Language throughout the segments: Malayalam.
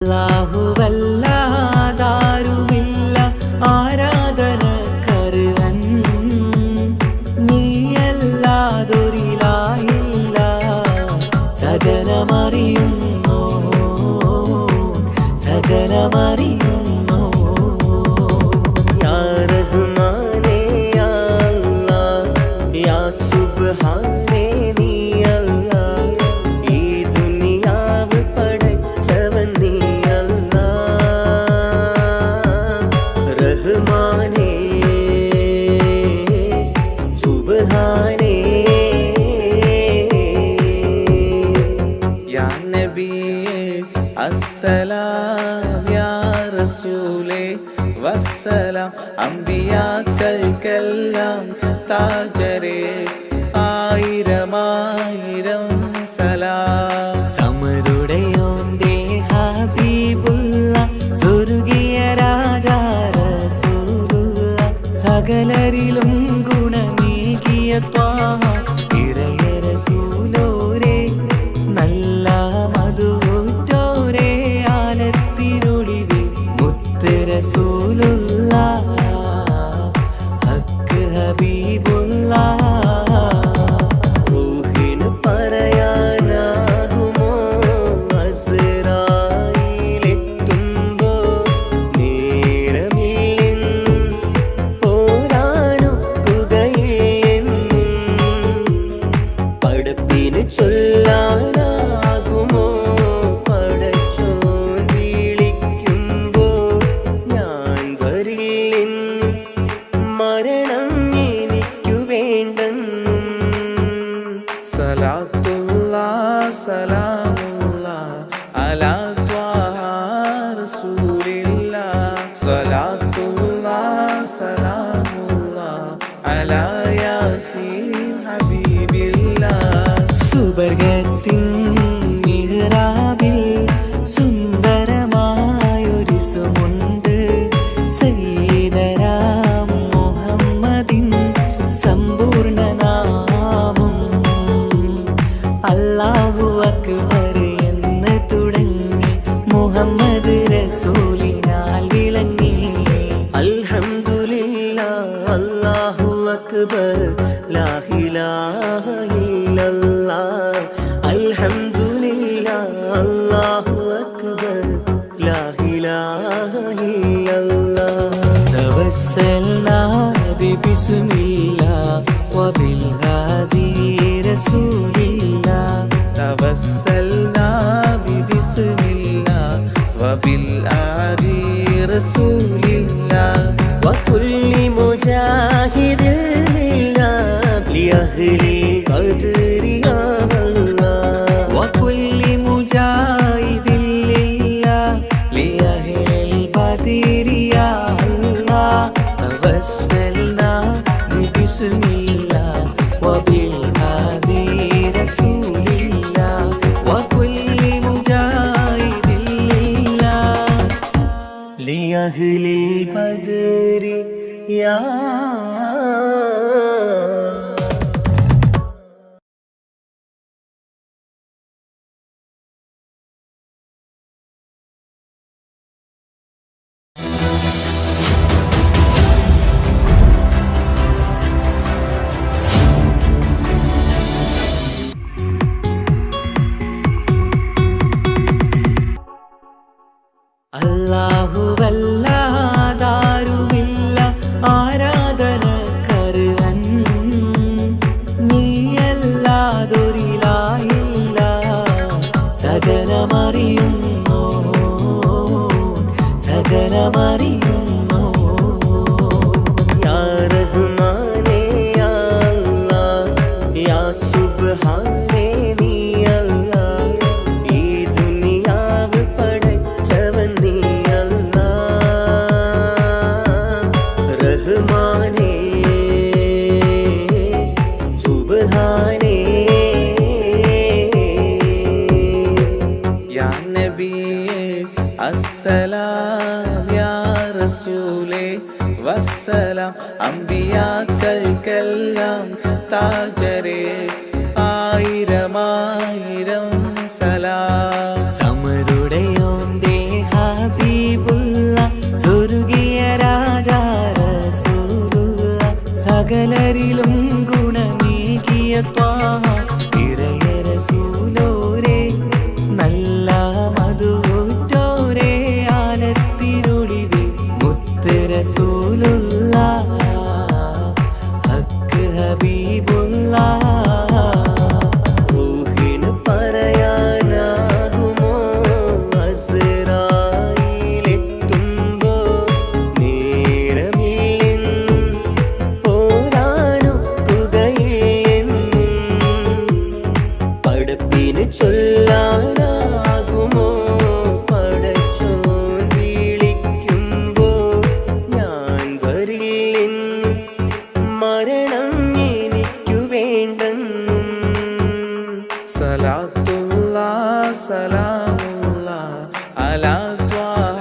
അല്ലാഹുവല്ലാതാരുമില്ല ആരാധനക്കർഹൻ, നീയല്ലാതൊരിലാഹില്ല സകലമറിയുന്നു സകലമറിയുന്നു. യാ റഹ്മാനേ യാ അല്ലാഹ് യാ സുബ്ഹാനേ നീ അല്ലാഹ്, ഈ ദുനിയാവ് പടച്ചവൻ നീ അല്ലാഹ്. റഹ്മാനേ സുബ്ഹാനേ. യാ നബിയേ അസ്സലാം യാ റസൂലേ വസ്സലാം, അമ്പിയാക്കൾക്കെല്ലാം താജരേ ആയിരമായിരം സലാം. സമരുടയോന്റെ ഹബീബുള്ള സ്വർഗീയ രാജാ റസൂലുള്ള, സകലരിലും ഗുണമേകിയ ത്വാഹ ഇറയ റസൂലോരേ, നല്ല മധുറ്റോരേ ആലത്തിനൊളിവേ മുത്ത് റസൂലുള്ള ഹക്ക് ഹബീബുള്ള. റൂഹിന് പറയാനാകുമോ അസ്റായീലെത്തുമ്പോ, നേരമില്ലെന്നും പോരാനൊക്കുകയില്ലെന്നും പടപ്പിന് ചൊല്ലാനാകുമോ പടച്ചോൻ വിളിക്കുമ്പോൾ, ഞാൻ വരില്ലെന്നും മരണം എനിക്കു വേണ്ടെന്നും. സലാത്തുല്ലാഹ് സലാമുല്ലാഹ് അലാ ത്വാഹ റസൂലില്ലാഹ്, സലാത്തുല്ലാഹ് സലാമുല്ലാഹ് അലാ യാസീൻ ഹബീബില്ലാഹ്. സുബർഗത്തിൻ മിഹ്റാബിൽ സുന്ദരമായൊരിസുമുണ്ട്, സയ്യിദനാം മുഹമ്മദിൻ സമ്പൂർണ്ണ നാമം. അല്ലാഹു അക്ബർ എന്ന് തുടങ്ങി മുഹമ്മദ് റസൂലിനാൽ വിളങ്ങി. അൽഹംദുലില്ലാഹ് അല്ലാഹു അക്ബർ ലാ ഇലാഹ ഇല്ലല്ലാഹ്, അൽഹംദുലില്ലാഹ് അല്ലാഹു അക്ബർ ലാ ഇലാഹ ഇല്ലല്ലാഹ്. തവസ്സൽനാ ബിസ്മില്ലാഹ് വബിൽഹാദി റസൂലില്ലാഹ്, തവസ്സൽനാ ബിസ്മില്ലാഹ് വബിൽ ആദി റസൂലില്ലാഹ്, വകുല്ലി മുജാഹിദിൻ ലില്ലാഹ് ലിഅഹ്ലിൽ ഖദ്രി യാ അല്ലാഹ്, വകുല്ലി മുജാഹിദിൻ ലില്ലാഹ് ലിഅഹ്ലിൽ ഖദ്രി യാ അല്ലാഹ്. തവസ്സൽനാ ബിസ്മില്ലാഹ് വബിൽഹാദി റസൂലില്ലാഹ്, വകുല്ലി മുജാഹിദിൻ ലില്ലാഹ് ലിഅഹ്ലിൽ ഖദ്രി യാ. അല്ലാഹുവല്ലാതാരുമില്ല ആരാധനക്കർഹൻ, നീയല്ലാതൊരിലാഹില്ല സകലമറിയുന്നു സകലമറിയുന്നു. യാ റഹ്മാനേ യാ അല്ലാഹ് യാ സുബ്ഹാനേ നീ അല്ലാഹ്, ഈ ദുനിയാവ് പടച്ചവൻ നീ അല്ലാഹ്. റഹ്മാനേ സുബ്ഹാനേ. യാ നബിയേ അസ്സലാം യാ റസൂലേ വസ്സലാം, അമ്പിയാക്കൾക്കെല്ലാം താജരേ ആയിരമായിരം സലാം. സമരുടയോന്റെ പലരിലും ഗുണമേകിയ ത്വാഹ ഇറയ റസൂലോരേ നല്ല മധുറ്റോരേ ആലത്തിനൊളിവേ മുത്ത് റസൂലുള്ളാഹ് ഹക്ക് ഹബീബുള്ളാഹ് റൂഹിന് പറയാനാകുമോ അസ്റായീലെത്തുമ്പോ നേരമില്ലെന്നും പോരാനൊക്കുകയില്ലെന്നും പടപ്പിന് ചൊല്ലാനാകുമോ പടച്ചോൻ വിളിക്കുമ്പോൾ ഞാൻ വരില്ലെന്നും മരണം എനിക്കു വേണ്ടെന്നും സലാത്തുല്ലാഹ് സലാമുല്ലാഹ് അലാ ത്വാഹ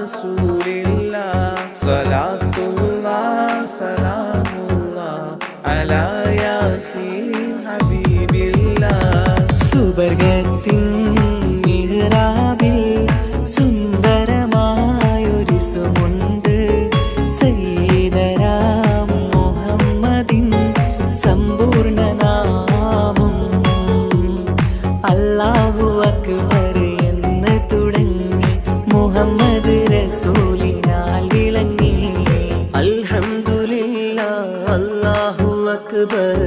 റസൂലില്ലാഹ് സലാത്തുല്ലാഹ് സലാമുല്ലാഹ് അലാ യാസീൻ ഹബീബില്ലാഹ് സുബർഗത്തിൻ മിഹ്റാബിൽ സുന്ദരമായൊരു സുമുണ്ട് സയ്യിദനാ മുഹമ്മദിൻ സമ്പൂർണ്ണ നാമം അല്ലാഹു അക്ബർ എന്ന് തുടങ്ങി മുഹമ്മദ് റസൂലിനാൽ വിളങ്ങി അൽഹംദുലില്ലാഹ് അല്ലാഹു അക്ബർ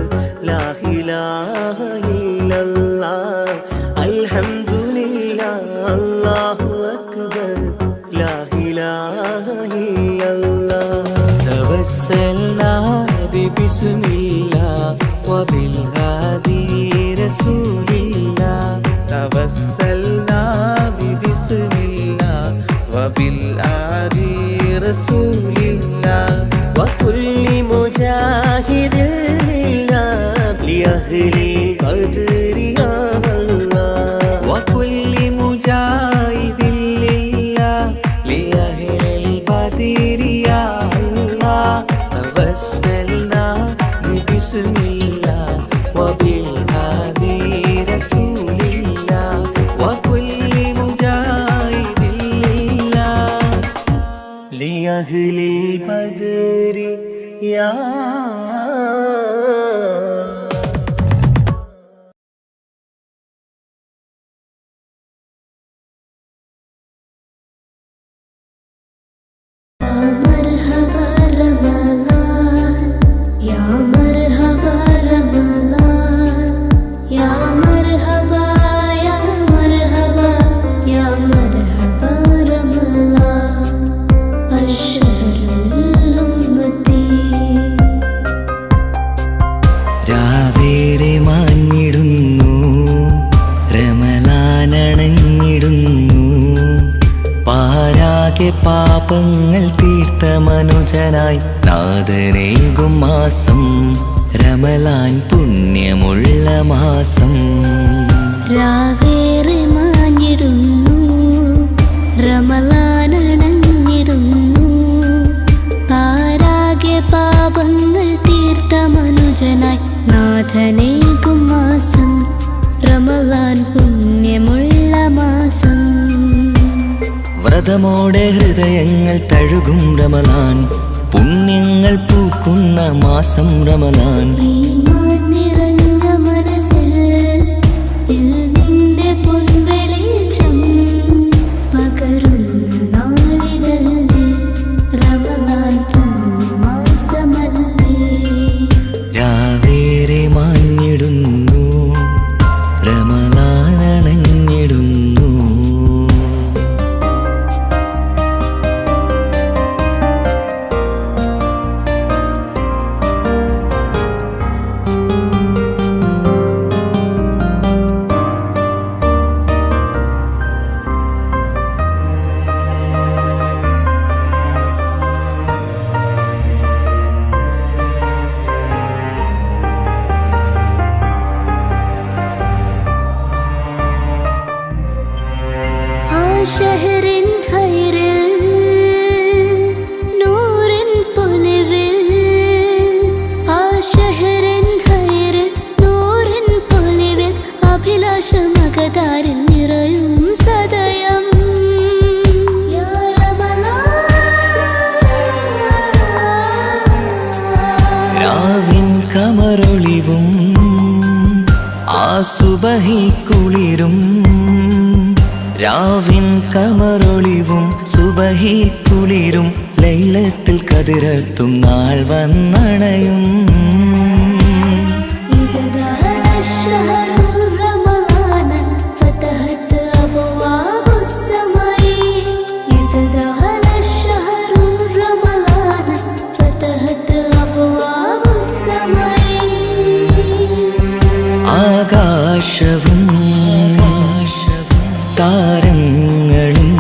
ലാ ഇലാഹ ഇല്ലല്ലാഹ് അൽഹംദുലില്ലാഹ് അല്ലാഹു അക്ബർ ലാ ഇലാഹ ഇല്ലല്ലാഹ് തവസ്സൽനാ ബിസ്മില്ലാഹ് വബിൽ ഹാദി റസൂലില്ലാഹ് توسلنا ببسم الله وبالآدي رسول الله وكل مجاهد لله لأهل القدر يا الله وكل مجاهد لله لأهل القدر يا الله توسلنا ببسم الله وبالهادي رسول الله وكل مجاهد لله لأهل البدر يا مرحبا رمضان يا مرحبا رمضان يا مرحبا يا مرحبا يا مرحبا رمضان الشهر الأمتي രാവേറെ മാഞ്ഞിടുന്നു റമളാനണഞ്ഞിടുന്നു പാരാകെ പാപങ്ങൾ തീർത്ത മനുജനായി നാഥനേകും മാസം റമളാൻ പുണ്യമുള്ള മാസം രാവേറെ മാഞ്ഞിടുന്നു റമളാനണഞ്ഞിടുന്നു പാരാകെ പാപങ്ങൾ തീർത്ത മനുജനായി നാഥനേകും മാസം റമളാൻ പുണ്യമുള്ള മാസം വ്രതമോടെ ഹൃദയങ്ങൾ തഴുകും റമളാൻ പുണ്യങ്ങൾ പൂക്കുന്ന മാസം റമളാൻ ഈമാൻ നിറഞ്ഞ മനസ്സിൽ ഇൽമിന്റെ പൊൻവെളിച്ചം പകരുന്ന നാളിതല്ലേ റമളാൻ പുണ്യമാസമല്ലേ രാവേറെ മാഞ്ഞിടുന്നു റമളാനണഞ്ഞിടുന്നു ഷഹറിൻ ഹൈറിൽ നൂറിൻ പൊലിവിൽ ആ ഷഹറിൻ ഹൈറിൽ നൂറിൻ പൊലിവിൽ അഭിലാഷമകതാരിൽ നിറയും സദയം യാ റമളാൻ സുബഹി കുളിരും രാവിൻ കമറൊളിവും സുബഹി കുളിരും ലൈലത്തുൽ ഖദ്റത്തും നാൾ വന്നണയും ആകാശവും താരങ്ങളും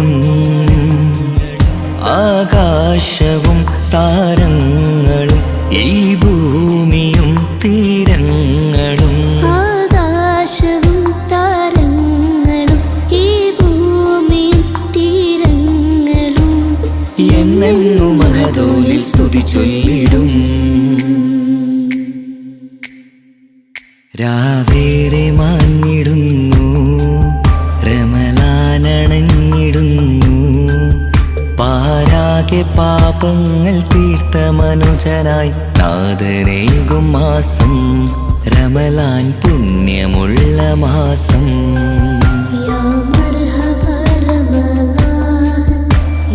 ആകാശവും താരങ്ങളും ഈ ഭൂമിയും തീരങ്ങളും ആകാശവും താരങ്ങളും ഈ ഭൂമിയും തീരങ്ങളും എന്നെന്നും മഹദോനിൽ സ്തുതി ചൊല്ലിടും രാവേറെ മാഞ്ഞിടുന്നു റമളാനണഞ്ഞിടുന്നു പാരാകെ പാപങ്ങൾ തീർത്ത മനുജനായി നാഥനേകും മാസം റമളാൻ പുണ്യമുള്ള മാസം യാ മർഹബ റമളാൻ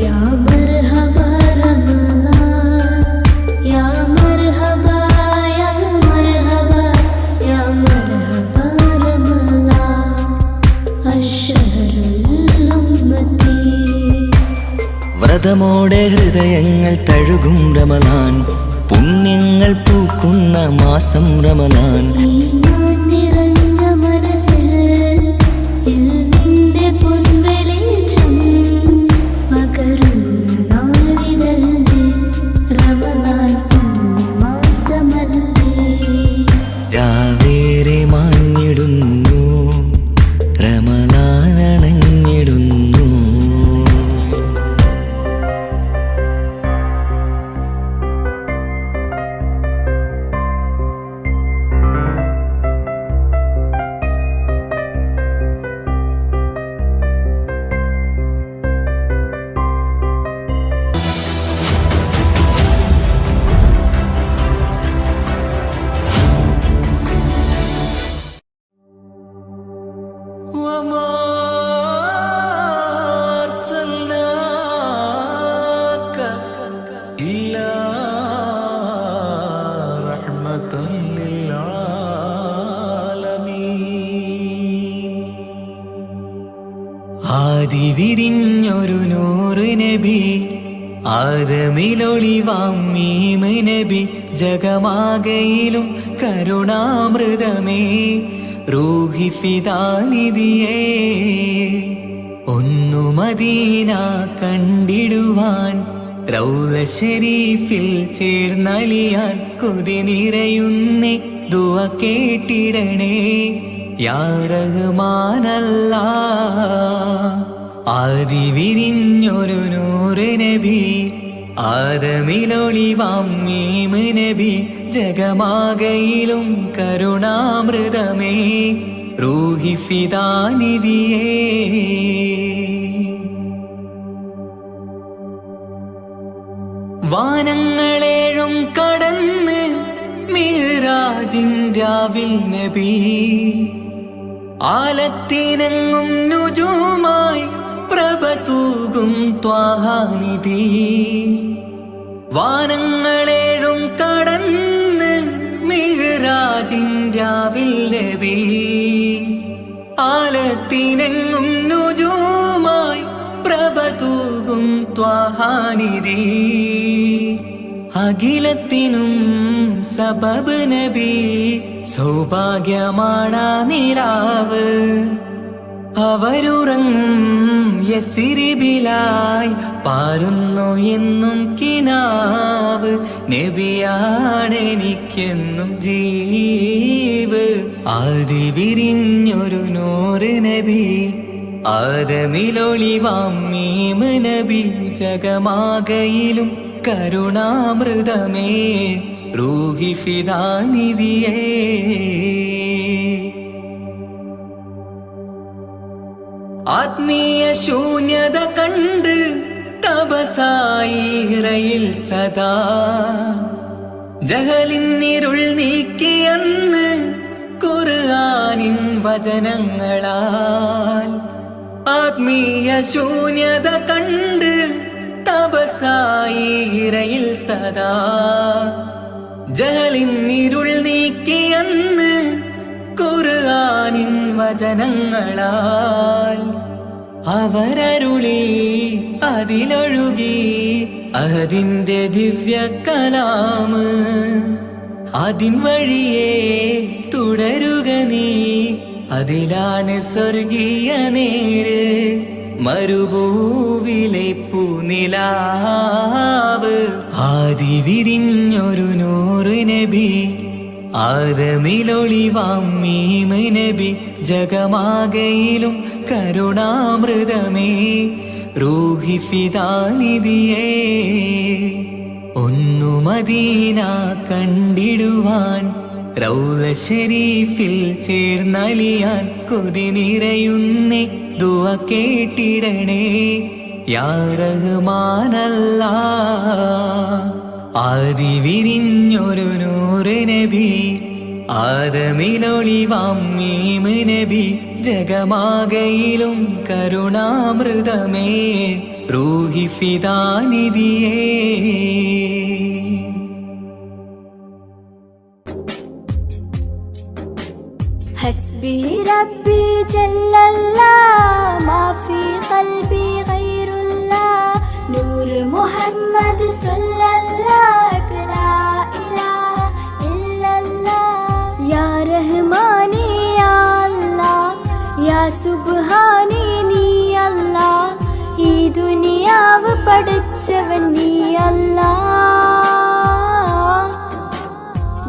യാ മർഹബ റമളാൻ യാ മർഹബ യാ മർഹബ യാ മർഹബ റമളാൻ അശ്ശഹറുൽ ഉമ്മത്തി വ്രതമോടെ ഹൃദയങ്ങൾ തഴുകും റമളാൻ പുണ്യങ്ങൾ പൂക്കുന്ന മാസം റമളാൻ ഈമാൻ നിറഞ്ഞ മനസ്സിൽ ഇൽമിന്റെ പൊൻവെളിച്ചം പകരുന്ന നാളിതല്ലേ റമളാൻ പുണ്യമാസമല്ലേ രാവേറെ മാഞ്ഞിടുന്നു റമളാനണഞ്ഞിടുന്നു ആദി വിരിഞ്ഞൊരു നൂറ് നബി ആദമിലൊളിവാം മീമ് നബി ജഗമാകയിലും കരുണാമൃതമേ റൂഹി ഫിദാനിധിയേ ഒന്നു മദീന കണ്ടിടുവാൻ റൗള ശരീഫിൽ ചേർന്നലിയാൻ കൊതി നിറയുന്നേ ദുആ കേട്ടിടണേ യാ റഹ്മാനല്ലാ ആദി വിരിഞ്ഞൊരു നൂറ് നബി ആദമിലൊളിവാം മീമ് നബി ജഗമാകയിലും കരുണാമൃതമേ റൂഹി ഫിദാനിധിയേ വാനങ്ങളേഴും കടന്ന് മിഹ്റാജിൻ രാവിൽ നബി ആലത്തിനെങ്ങും നുജൂമായി പ്രഭ തൂകും ത്വാഹാനിധി വാനങ്ങളേഴും കടന്ന് മിഹ്റാജിൻ രാവിൽ നബി ആലത്തിനെങ്ങും നുജൂമായി പ്രഭ തൂകും ത്വാഹാനിധി അഖിലത്തിനും സബബ് നബി സൗഭാഗ്യമാണാ നിലാവ് അവരുറങ്ങും യസിരിബിലായി പാരുന്നു എന്നും കിനാവ് നബിയാണെനിക്കെന്നും ജീവ് ആദി വിരിഞ്ഞൊരു നൂറ് നബി ആദമിലൊളിവാം മീമ് നബി ജഗമാകയിലും കരുണാമൃതമേ റൂഹി ഫിദാനിധിയേ ആത്മീയ ശൂന്യത കണ്ട് തപസായി ഇറയിൽ സദാ ജഹലിന്നിരുൾ നീക്കിയന്ന് ഖുർആനിൻ വചനങ്ങളാൽ ആത്മീയ ശൂന്യത കണ്ട് തപസായി ഇറയിൽ സദാ ജഹലിൻ ഇരുൾ നീക്കിയന്ന് ഖുർആനിൻ വചനങ്ങളാൽ അവരരുളി അതിലൊഴുകി അതിന്റെ ദിവ്യ കലാമ് അതിൻ വഴിയേ തുടരുക നീ അതിലാണ് സ്വർഗീയ നേര് മരുഭൂവിലെ പൂനിലാവ് ആദി വിരിഞ്ഞൊരു നൂറ് നബി ആദമിലൊളിവാം മീമ് നബി ജഗമാകയിലും കരുണാമൃതമേ റൂഹി ഫിദാനിധിയേ ഒന്നു മദീന കണ്ടിടുവാൻ റൗള ശരീഫിൽ ചേർന്നലിയാൻ കൊതി നിറയുന്നേ ദുആ കേട്ടിടണേ യാ റഹ്മാനല്ലാ ആദി വിരിഞ്ഞൊരു നൂറ് നബി ആദമിലൊളിവാം മീമ് നബി ജഗമാകയിലും കരുണാമൃതമേ റൂഹി ഫിദാനിധിയേ حسبي ربي جل الله ما في قلبي غير الله نور محمد صلى الله لا إله إلا الله يا رحماني يا الله يا سبحاني നീ അല്ലാ ഈ ദുനിയാവ് പഠിച്ചവൻ നീ അല്ലാ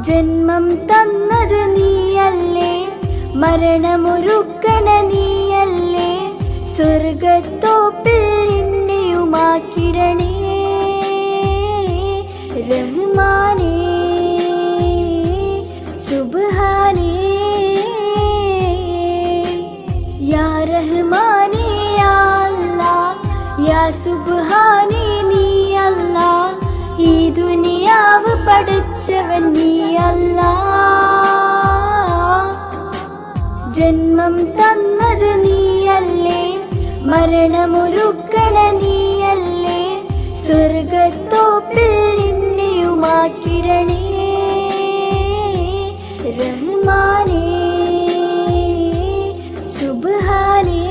ജന്മം തന്നത് നീയല്ലേ മരണമൊരുക്കണ നീയല്ലേ സ്വർഗത്തോപ്പിൽ എന്നെയുമാക്കിടണേ റഹ്മാനേ സുബ്ഹാനേ യാ റഹ്മാനേ യാ അല്ലാഹ് യാ സുബ്ഹാനേ നീ അല്ലാഹ് ഈ ദുനിയാവ് പഠിച്ചവൻ നീ അല്ലാഹ് ജന്മം തന്നത് നീയല്ലേ മരണമൊരുക്കണ നീയല്ലേ സ്വർഗത്തോപ്പിൽ എന്നെയുമാക്കിടണേ റഹ്മാനേ സുബ്ഹാനേ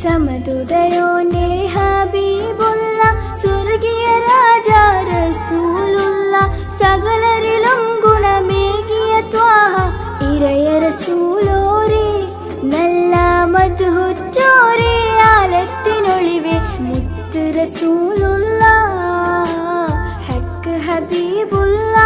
സമതുദയോന്റെ ഹബീബുള്ള സ്വർഗീയ രാജാ റസൂലുള്ള സകലരിലും ഗുണമേകിയ ത്വാഹ ഇറയ റസൂലോരേ നല്ല മദ്ഹുറ്റോരേ ആലത്തിനൊളിവേ മുത്ത് റസൂലുള്ള ഹക്ക് ഹബീബുള്ള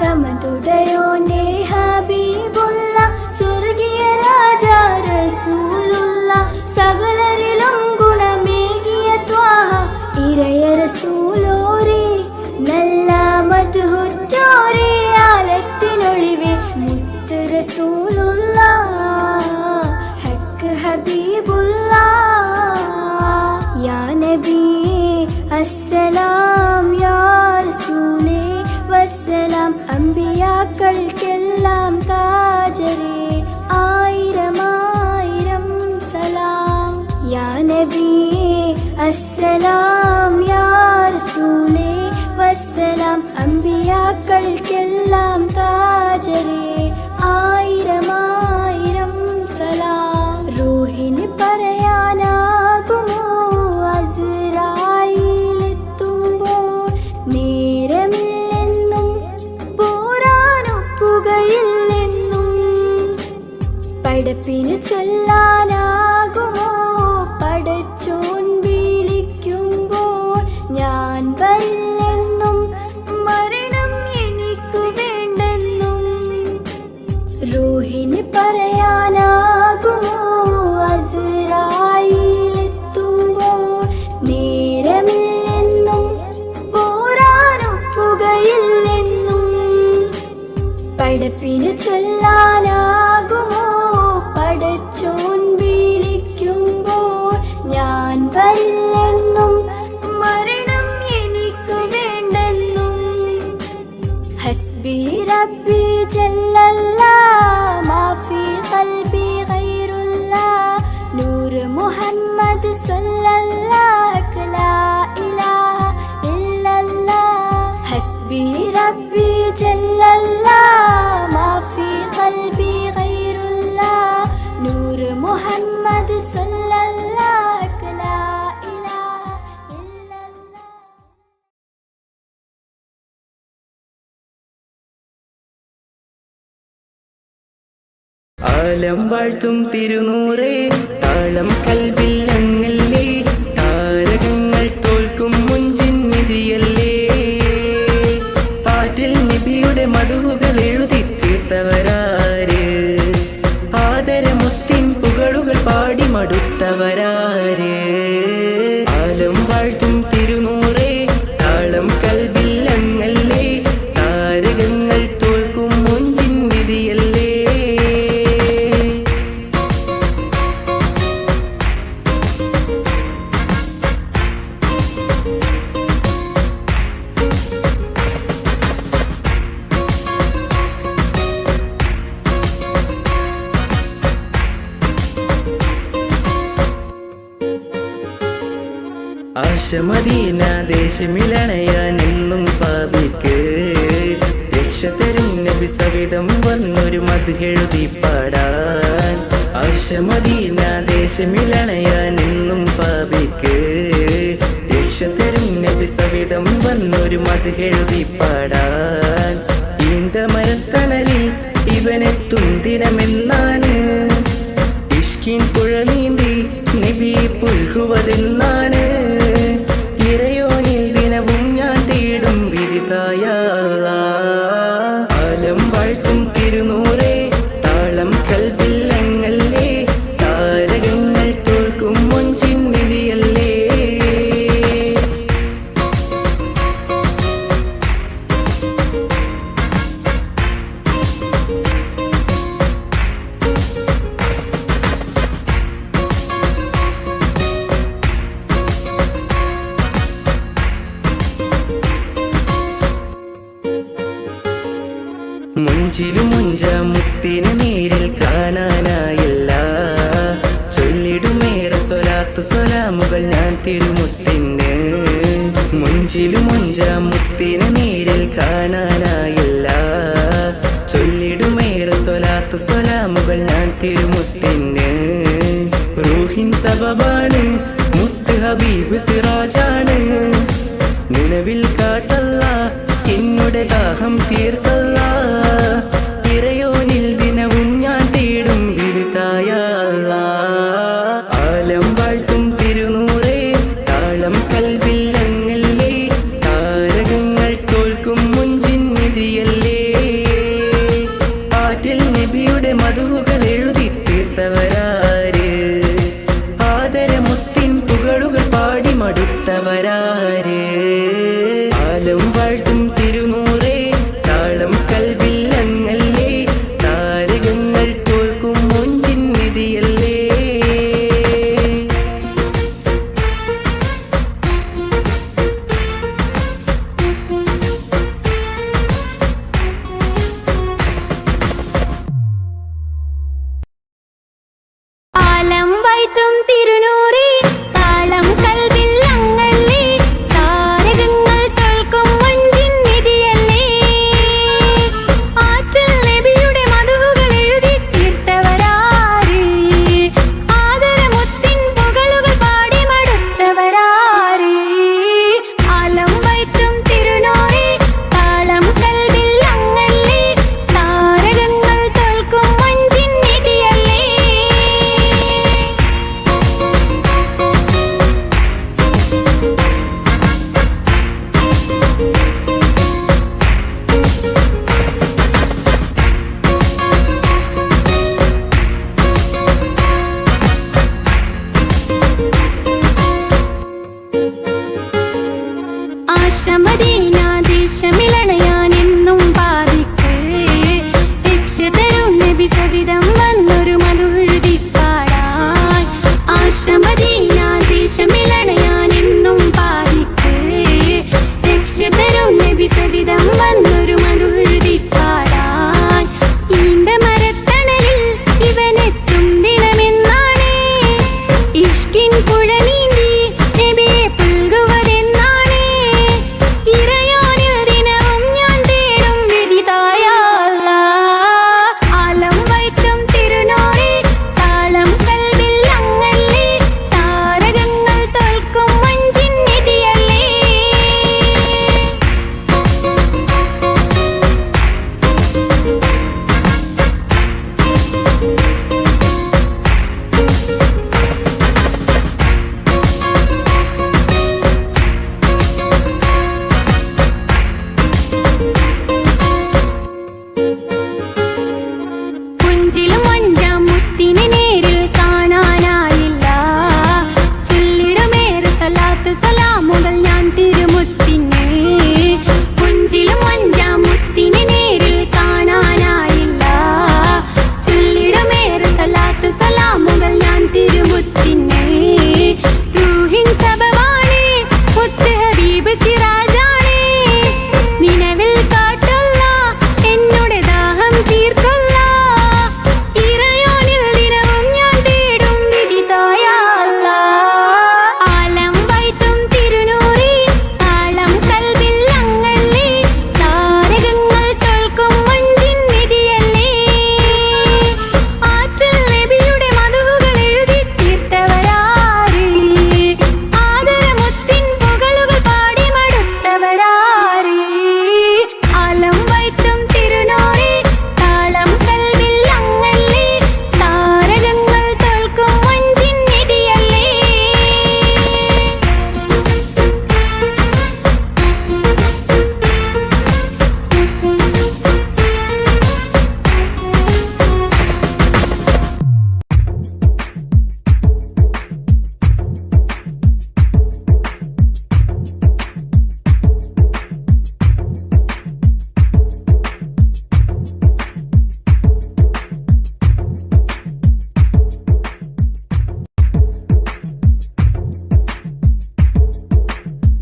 സമതുദയോന്റെ ഹബീബുള്ള സ്വർഗീയ രാജാ റസൂലുള്ള സകലരിലും ഗുണമേകിയ ത്വാഹ ഇറയ റസൂലോരേ നല്ല മദ്ഹുറ്റോരേ ആലത്തിനൊളിവേ മുത്ത് റസൂലുള്ള ഹക്ക് ഹബീബുള്ള യാ നബി അസ്സലാം യാ റസൂലേ വസ്സലാം അമ്പിയാക്കൾക്കെല്ലാം താജരേ ആയിരം ആയിരം സലാം യാ നബി അസ്സലാം യാ റസൂലേ വസ്സലാം അമ്പിയാക്കൾക്കെല്ലാം താജരേ ആയിരം ആയിരം സലാം റൂഹിന് പറയാനാകുമോ അസ്റായീലെത്തുമ്പോൾ നേരമില്ലെന്നും പോരാനൊക്കുകയില്ലെന്നും പടപ്പിന് ചൊല്ലാനാകുമോ പടച്ചോൻ വിളിക്കുമ്പോൾ ഞാൻ വരില്ലെന്നും മരണം എനിക്കു വേണ്ടെന്നും റൂഹിന് പറയാനാകുമോ അസ്റായീലെത്തുമ്പോൾ നേരമില്ലെന്നും പോരാനൊക്കുകയില്ലെന്നും പടപ്പിന് ചൊല്ലാനാകുമോ പടച്ചോൻ വിളിക്കുമ്പോൾ ഞാൻ വരില്ലെന്നും മരണം എനിക്കു വേണ്ടെന്നും ഹസ്ബി സ്വല്ലല്ലാഹു ലാ ഇലാഹ ഇല്ലല്ലാഹ് ഹസ്ബി റബ്ബി ജല്ലല്ലാഹ് മാ ഫീ ഖൽബി ഗൈറുല്ലാഹ് നൂർ മുഹമ്മദ് സ്വല്ലല്ലാഹു ലാ ഇലാഹ ഇല്ലല്ലാഹ്. ആലം വാഴ്ത്തും തിരുനൂറേ താളം കൽബിൽ അങ്ങല്ലേ താരകങ്ങൾ തോൽക്കും മുഞ്ചിൻ നിധിയല്ലേ പാട്ടിൽ നബിയുടെ മധുകൾ എഴുതി തീർത്തവരാര് ആദരമുത്തിൻ പുകളുകൾ പാടി മടുത്തവരാര് ആലം വാഴ്ത്തും തിരുനൂറേ താളം കൽബിൽ അങ്ങല്ലേ താരകങ്ങൾ തോൽക്കും മുഞ്ചിൻ നിധിയല്ലേ. ആശമദീന ദേശമിലണയാൻ എന്നും പാപിക്ക് രക്ഷ തരും നബി സവിധം വന്നൊരു മദ്ഹെഴുതി പാടാൻ ആശമദീന ദേശമിലണയാൻ എന്നും പാപിക്ക് രക്ഷ തരും നബി സവിധം വന്നൊരു മദ്ഹെഴുതി പാടാൻ ഈന്തമരത്തണലിൽ ഇവനെത്തും ദിനമെന്നാണ് ഇഷ്കിൻ പുഴനീന്തി നബി പുൽകുവതെന്നാണ് ഇറയോനിൽ ദിനവും ഞാൻ തേടും വിരിതായ ആലം വാഴ്ത്തും തിരുനൂറേ താളം കൽബിൽ അങ്ങല്ലേ താരകങ്ങൾ തോൽക്കും മുഞ്ചിൻ നിധിയല്ലേ. മുഞ്ചിലും മുഞ്ച മുത്തിനെ നേരിൽ കാണാനായില്ല ചൊല്ലിടുമേറെ സ്വലാത്ത് സ്വലാമുകൾ ഞാൻ തിരുമുത്തിന് മുഞ്ചിലും മുഞ്ച മുത്തിനെ നേരിൽ കാണാനായില്ല ചൊല്ലിടുമേറെ സ്വലാത്ത് സ്വലാമുകൾ ഞാൻ തിരുമുത്തിന് റൂഹിൻ സബബാണ് മുത്ത് ഹബീബ് സിറാജാണ് നിലവിൽ കാട്ടല്ല എന്നുടെ ദാഹം തീർക്കല്ല ഇറയോനിൽ ദിനവും ഞാൻ തേടും വിരുതായ ആലം വാഴ്ത്തും തിരുനൂറേ താളം കൽബിൽ അങ്ങല്ലേ താരകങ്ങൾ തോൽക്കും മുഞ്ചിൻ നിധിയല്ലേ പാട്ടിൽ നബിയുടെ മധുകൾ എഴുതി തീർത്തവരാര് ആദരമുത്തിൻ പുകളുകൾ പാടി മടുത്തവരാര് ആലം വാഴ്ത്തും തിരുനൂറേ താളം കൽബിൽ അങ്ങൽ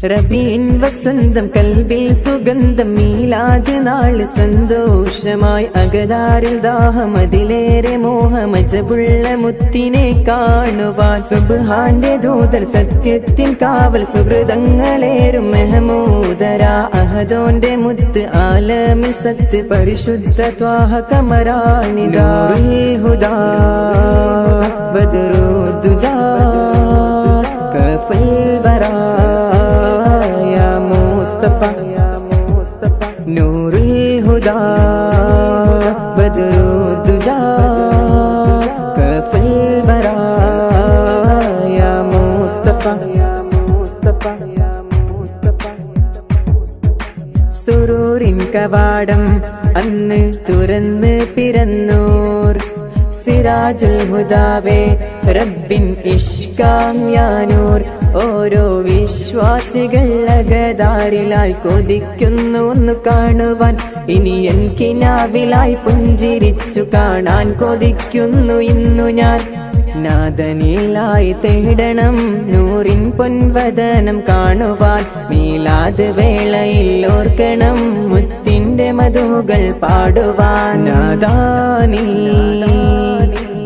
റബീൻ വസന്തം കൽബിൽ സുഗന്ധം മീലാദ് നാള് സന്തോഷമായി അകതാരിൽ ദാഹം അതിലേറെ മോഹമജബുള്ള മുത്തിനെ കാണുവാൻ സുബ്ഹാന്റെ ദൂതർ സത്യത്തിൻ കാവൽ സുഹൃതങ്ങളേറും മെഹമൂദര അഹദോന്റെ മുത്ത് ആലമിൽ സത്ത് പരിശുദ്ധ ത്വാഹ കമരാനിദാറുൽ ഹുദാ ബദ്റുദ്ദുജാ കഫൽ വറാ നൂറുൽ ഹുദാ ബദ്റുദ്ദുജാ കഫൽ വറാ യാ മുസ്തഫ. സുറൂറിൻ കവാടം അന്ന് തുറന്ന് പിറന്നോർ സിറാജുൽ ഹുദാവേ റബ്ബിൻ ഇഷ്കാം യാനൂർ. ഓരോ വിശ്വാസികൾ അകതാരിലായി കൊതിക്കുന്നു ഒന്ന് കാണുവാൻ. ഇനി എൻ കിനാവിലായി പുഞ്ചിരിച്ചു കാണാൻ കൊതിക്കുന്നു ഇന്നു ഞാൻ. നാദനിലായി തേടണം നൂറിൻ പൊൻവദനം കാണുവാൻ. മീലാദ് വേളയിൽ ഓർക്കണം മുത്തിന്റെ മധുകൾ പാടുവാൻ. നാദാനീ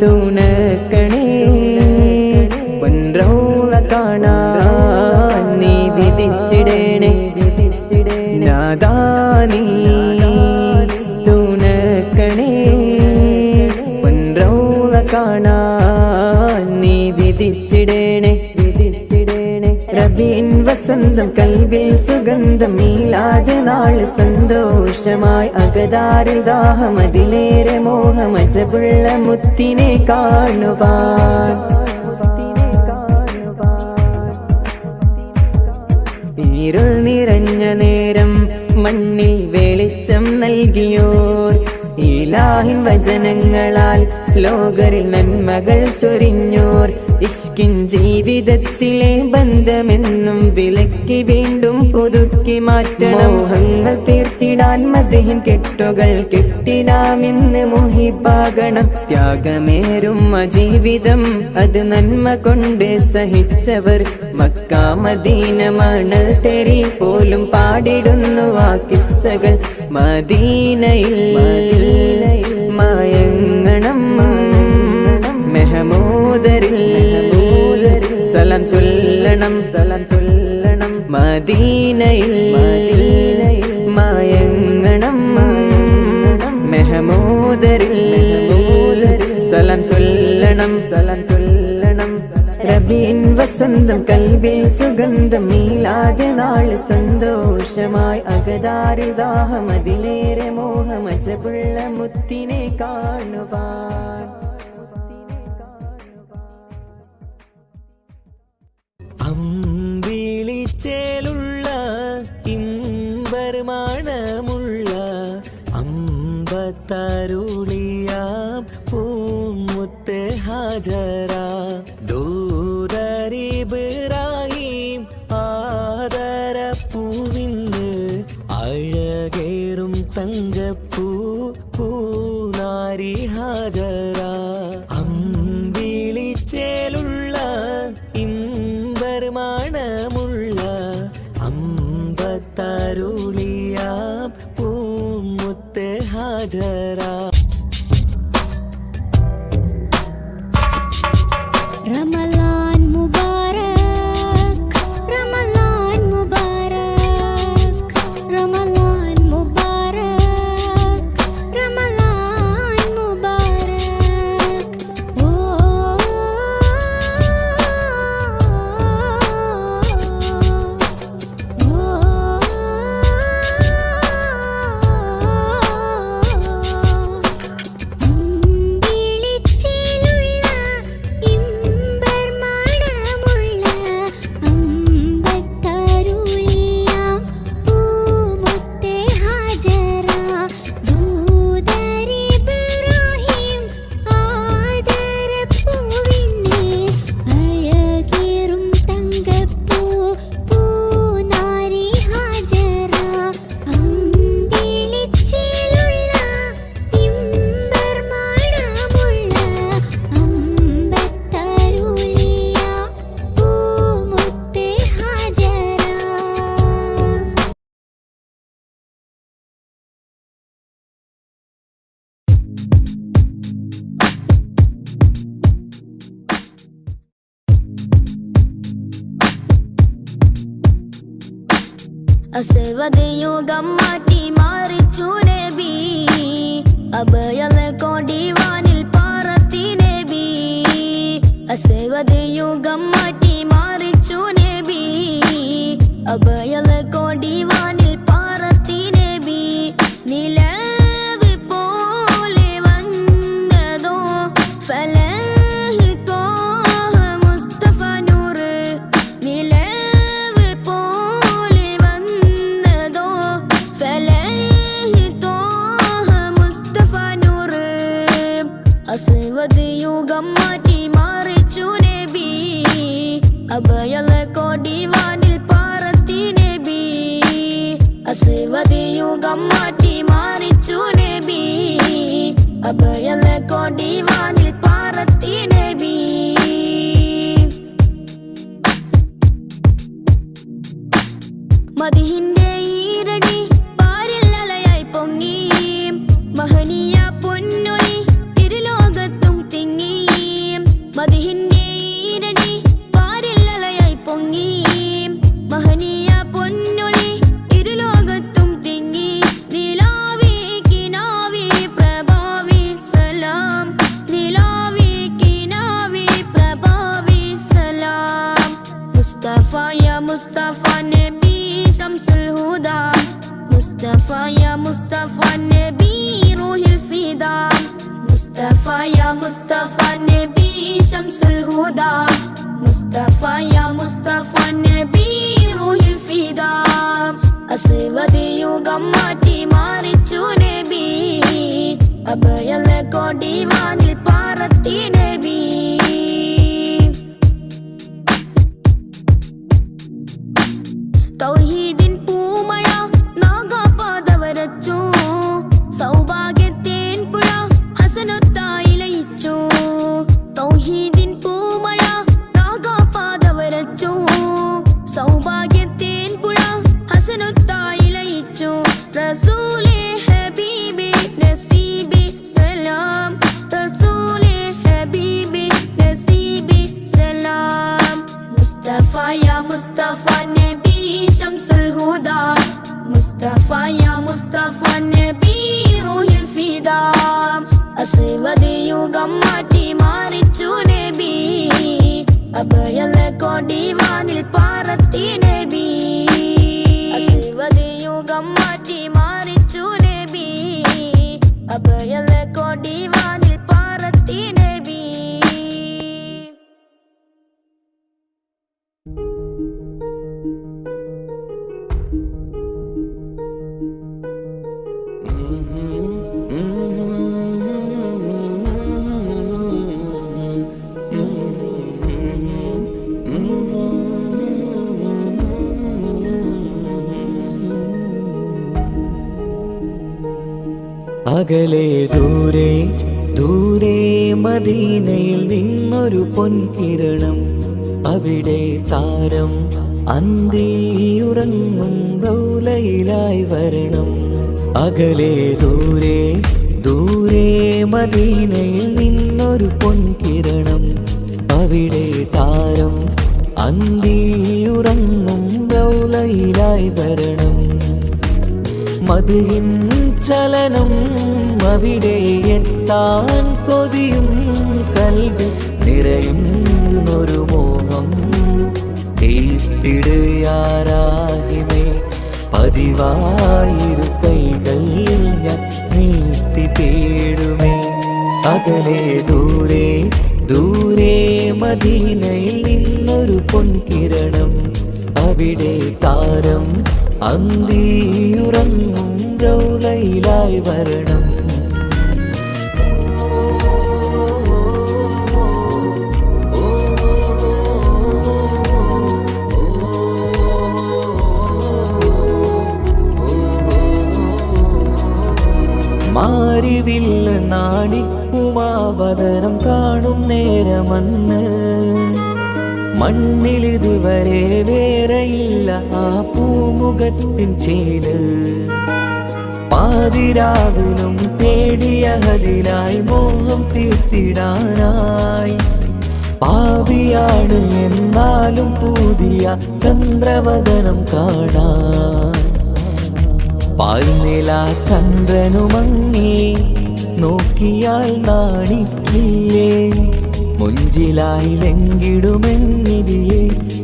തുണക്കണേ പൊൻറൗള കാണാൻ നീ വിധിച്ചിടേണേ. നാദാനീ തുണക്കണേ പൊൻറൗള കാണാൻ നീ വിധിച്ചിടേണേ. റബീൻ വസന്തം കൽബിൽ സുഗന്ധം മീലാദ് നാള് സന്തോഷമായി അകതാരിൽ ദാഹം അതിലേറെ മോഹമജബുള്ള മുത്തിനെ കാണുവാൻ. ഇരുൾ നിറഞ്ഞ നേരം മണ്ണിൽ വെളിച്ചം നൽകിയോർ ഇലാഹിൻ വചനങ്ങളാൽ ലോകരിൽ നന്മകൾ ചൊരിഞ്ഞോർ. ഇഷ്കിൻ ജീവിതത്തിലെ ബന്ധമെന്നും വിലക്കി വീണ്ടും പുതുക്കി മാറ്റണം. മോഹങ്ങൾ തീർത്തിടാൻ മദ്ഹിൻ കെട്ടുകൾ കെട്ടിടാമെന്ന് മുഹിബാകണം. ത്യാഗമേറും ജീവിതം അത് നന്മ കൊണ്ട് സഹിച്ചവർ മക്ക മദീന മണൽ തെരി പോലും പാടിടുന്നു ആ കിസ്സകൾ. മദീനയിൽ മയങ്ങണം മെഹമൂദരിൽ സലാം ചൊല്ലണം. മദീനയിൽ മയങ്ങണം മെഹമൂദരിൽ സലാം ചൊല്ലണം. റബീൻ വസന്തം കൽബിൽ സുഗന്ധം മീലാദ് നാള് സന്തോഷമായി അകതാരിൽ ദാഹം അതിലേറെ മോഹമജബുള്ള മുത്തിനെ കാണുവാൻ. അമ്പിളിച്ചേലുള്ള ഇമ്പർമാണമുള്ള അമ്പത്തരുളിയാം പൂമുത്ത് ഹാജറ. ദൂതരിബ്രാഹിം ആദരപ്പൂവിന്ന് അഴകേറും തങ്കപ്പൂ പൂനാരി ഹാജറ. അമ്പിളിച്ചേലുള്ള ഇമ്പർമാണമുള്ള അമ്പത്തരുളിയാം പൂമുത്ത് ഹാജറ. رمضان مبارك رمضان مبارك رمضان مبارك رمضان مبارك. അസവദയുഗം മാറ്റി മാറിച്ചു നബി അഭയലെ കൊടിവാനിൽ പാറത്തി നബി അസവദയുഗം മാറ്റി മാറിച്ചു നബി അഭയലെ കൊടിവാനിൽ പാറത്തി നബി നിലവ് പോലെ വന്നതോ ഫലഹ് ത്വാഹ മുസ്തഫ നൂറ് നിലവ് പോലെ വന്നതോ ഫലഹ് ത്വാഹ മുസ്തഫ നൂറ് അസ്വദ് യുഗം മാറ്റി മാറിച്ചു നബി അഭയലെ കൊടിവാനിൽ പാറത്തി നബി അസ്വദ് യുഗം മാറ്റി മാറിച്ചു നബി അഭയലെ കൊടിവാനിൽ പാറത്തി നബി മദിഹിന്റെ ഈരടി പാരിൽ അലയായി പൊങ്ങി മഹനീയ പൊന്നൊളി ഇരുലോകത്തും തിങ്ങി മദിഹിന്റെ ഈരടി പാരിൽ അലയായി പൊങ്ങി മഹനീയ പൊന്നൊളി ഇരുലോകത്തും തിങ്ങി നിലാവി കിനാവി പ്രഭാവി സലാം നിലാവി കിനാവി പ്രഭാവി സലാം മുസ്തഫ യാ മുസ്തഫ നബി ശംസുൽ ഹുദാ മുസ്തഫ യാ മുസ്തഫ നബി റൂഹിൽ ഫിദാ മുസ്തഫ യാ മുസ്തഫ നബി ശംസുൽ ഹുദാ മുസ്തഫ യാ മുസ്തഫ നബി റൂഹിൽ ഫിദാ അസ്വദ് യുഗം മാറ്റി മാറിച്ചു നബി അഭയലെ കൊടിവാനിൽ പാറത്തി നബി തൗഹീദിൻ പൂമഴ നാഗാപാത വരച്ചു സൗഭാഗ്യത്തേൻ പുഴ ഹസനത്തായി ലയിച്ചു തൗഹീദിൻ പൂമഴ നാഗാപാത വരച്ചു സൗഭാഗ്യത്തേൻ പുഴ ഹസനത്തായി ലയിച്ചു റസൂലേ ഹബീബി നസീബി സലാം റസൂലേ ഹബീബി നസീബി സലാം മുസ്തഫ യാ മുസ്തഫ നബി ശംസുൽ ഹുദാ മുസ്തഫ യാ മുസ്തഫ നബി റൂഹിൽ ഫിദാ അസ്വദ് യുഗം മാറ്റി മാറിച്ചു നബി അഭയലെ കൊടിവാനിൽ പാറത്തി നബി അസ്വദ് യുഗം മാറ്റി മാറിച്ചു നബി അഭയലെ കൊടിവാനിൽ പാറത്തി നബി അകലെ ദൂരെ ദൂരെ മദീനയിൽ നിന്നൊരു പൊൻകിരണം അവിടെ താരം അന്തിയുറങ്ങും റൗലയിലായി വരണം അകലെ ദൂരെ ദൂരെ മദീനയിൽ നിന്നൊരു പൊൻകിരണം അവിടെ താരം അന്തിയുറങ്ങും റൗലയിലായി വരണം മദിഹിൻ ചലനം അവിടെ എത്താൻ കൊതിയും കൽവിൽ നിറയുന്നൊരു മോഹം തീർത്തിടുയാരാഹിമേ പതിവായിരു കൈകൾ ഞാൻ നീട്ടി തേടുമേ അകലെ ദൂരെ ദൂരെ മദീനയിൽ നിന്നൊരു പൊൻകിരണം അവിടെ താരം അന്തിയുറങ്ങും റൗലയിലായി വരണം മാരിവില്ല നാണിക്കുമാവതരം കാണും നേരമന്ന് മണ്ണിലിതുവരെ വേറെയില്ല ആ പൂമുഖത്തിൻ ചേല് പാതിരാവിലും തേടിയ ഹദിനായി മോഹം തീർത്തിടാനായി പാപിയാണ് എന്നാലും പുതിയ ചന്ദ്രവദനം കാണാൻ പാൽനില ചന്ദ്രനുമങ്ങി നോക്കിയാൽ നാണിക്കില്ലേ മുഞ്ചിലായി ലംഘിടുമെന്നിതിയെ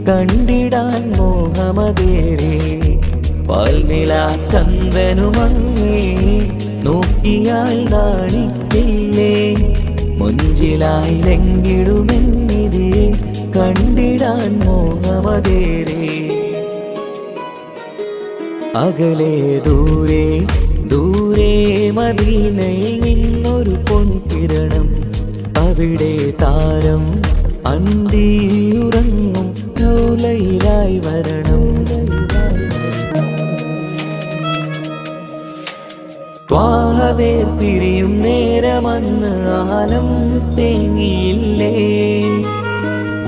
കണ്ടിടാൻ മോഹമതേറെ പാൽനില ചന്ദ്രനുമങ്ങി നോക്കിയാൽ നാണിക്കില്ലേ മുഞ്ചിലായി ലംഘിടുമെന്നിതിയെ കണ്ടിടാൻ മോഹമതേറെ അകലെ ദൂരെ ദൂരെ മദീനയിൽ നിന്നൊരു പൊൻകിരണം അവിടെ താരം അന്തിയുറങ്ങും റൗലയിലായി വരണം ത്വാഹവേ പിരിയും നേരമന്ന് ആലം തേങ്ങിയില്ലേ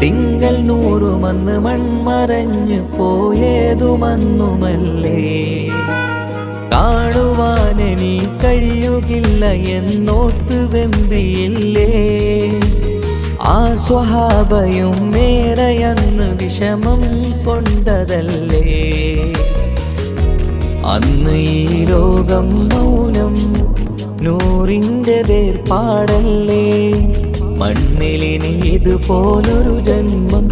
തിങ്കൾ നൂറുമന്ന് മൺമറഞ്ഞു പോയതുമന്നുമല്ലേ കാണുവാനെനി കഴിയുകില്ല എന്നോർത്ത് വെമ്പിയില്ലേ ആ സ്വഹാബയും മേറയന്ന് വിഷമം കൊണ്ടതല്ലേ അന്ന് ഈ ലോകം മൗനം നൂറിൻ്റെ വേർപാടല്ലേ മണ്ണിലിനി ഇതുപോലൊരു ജന്മം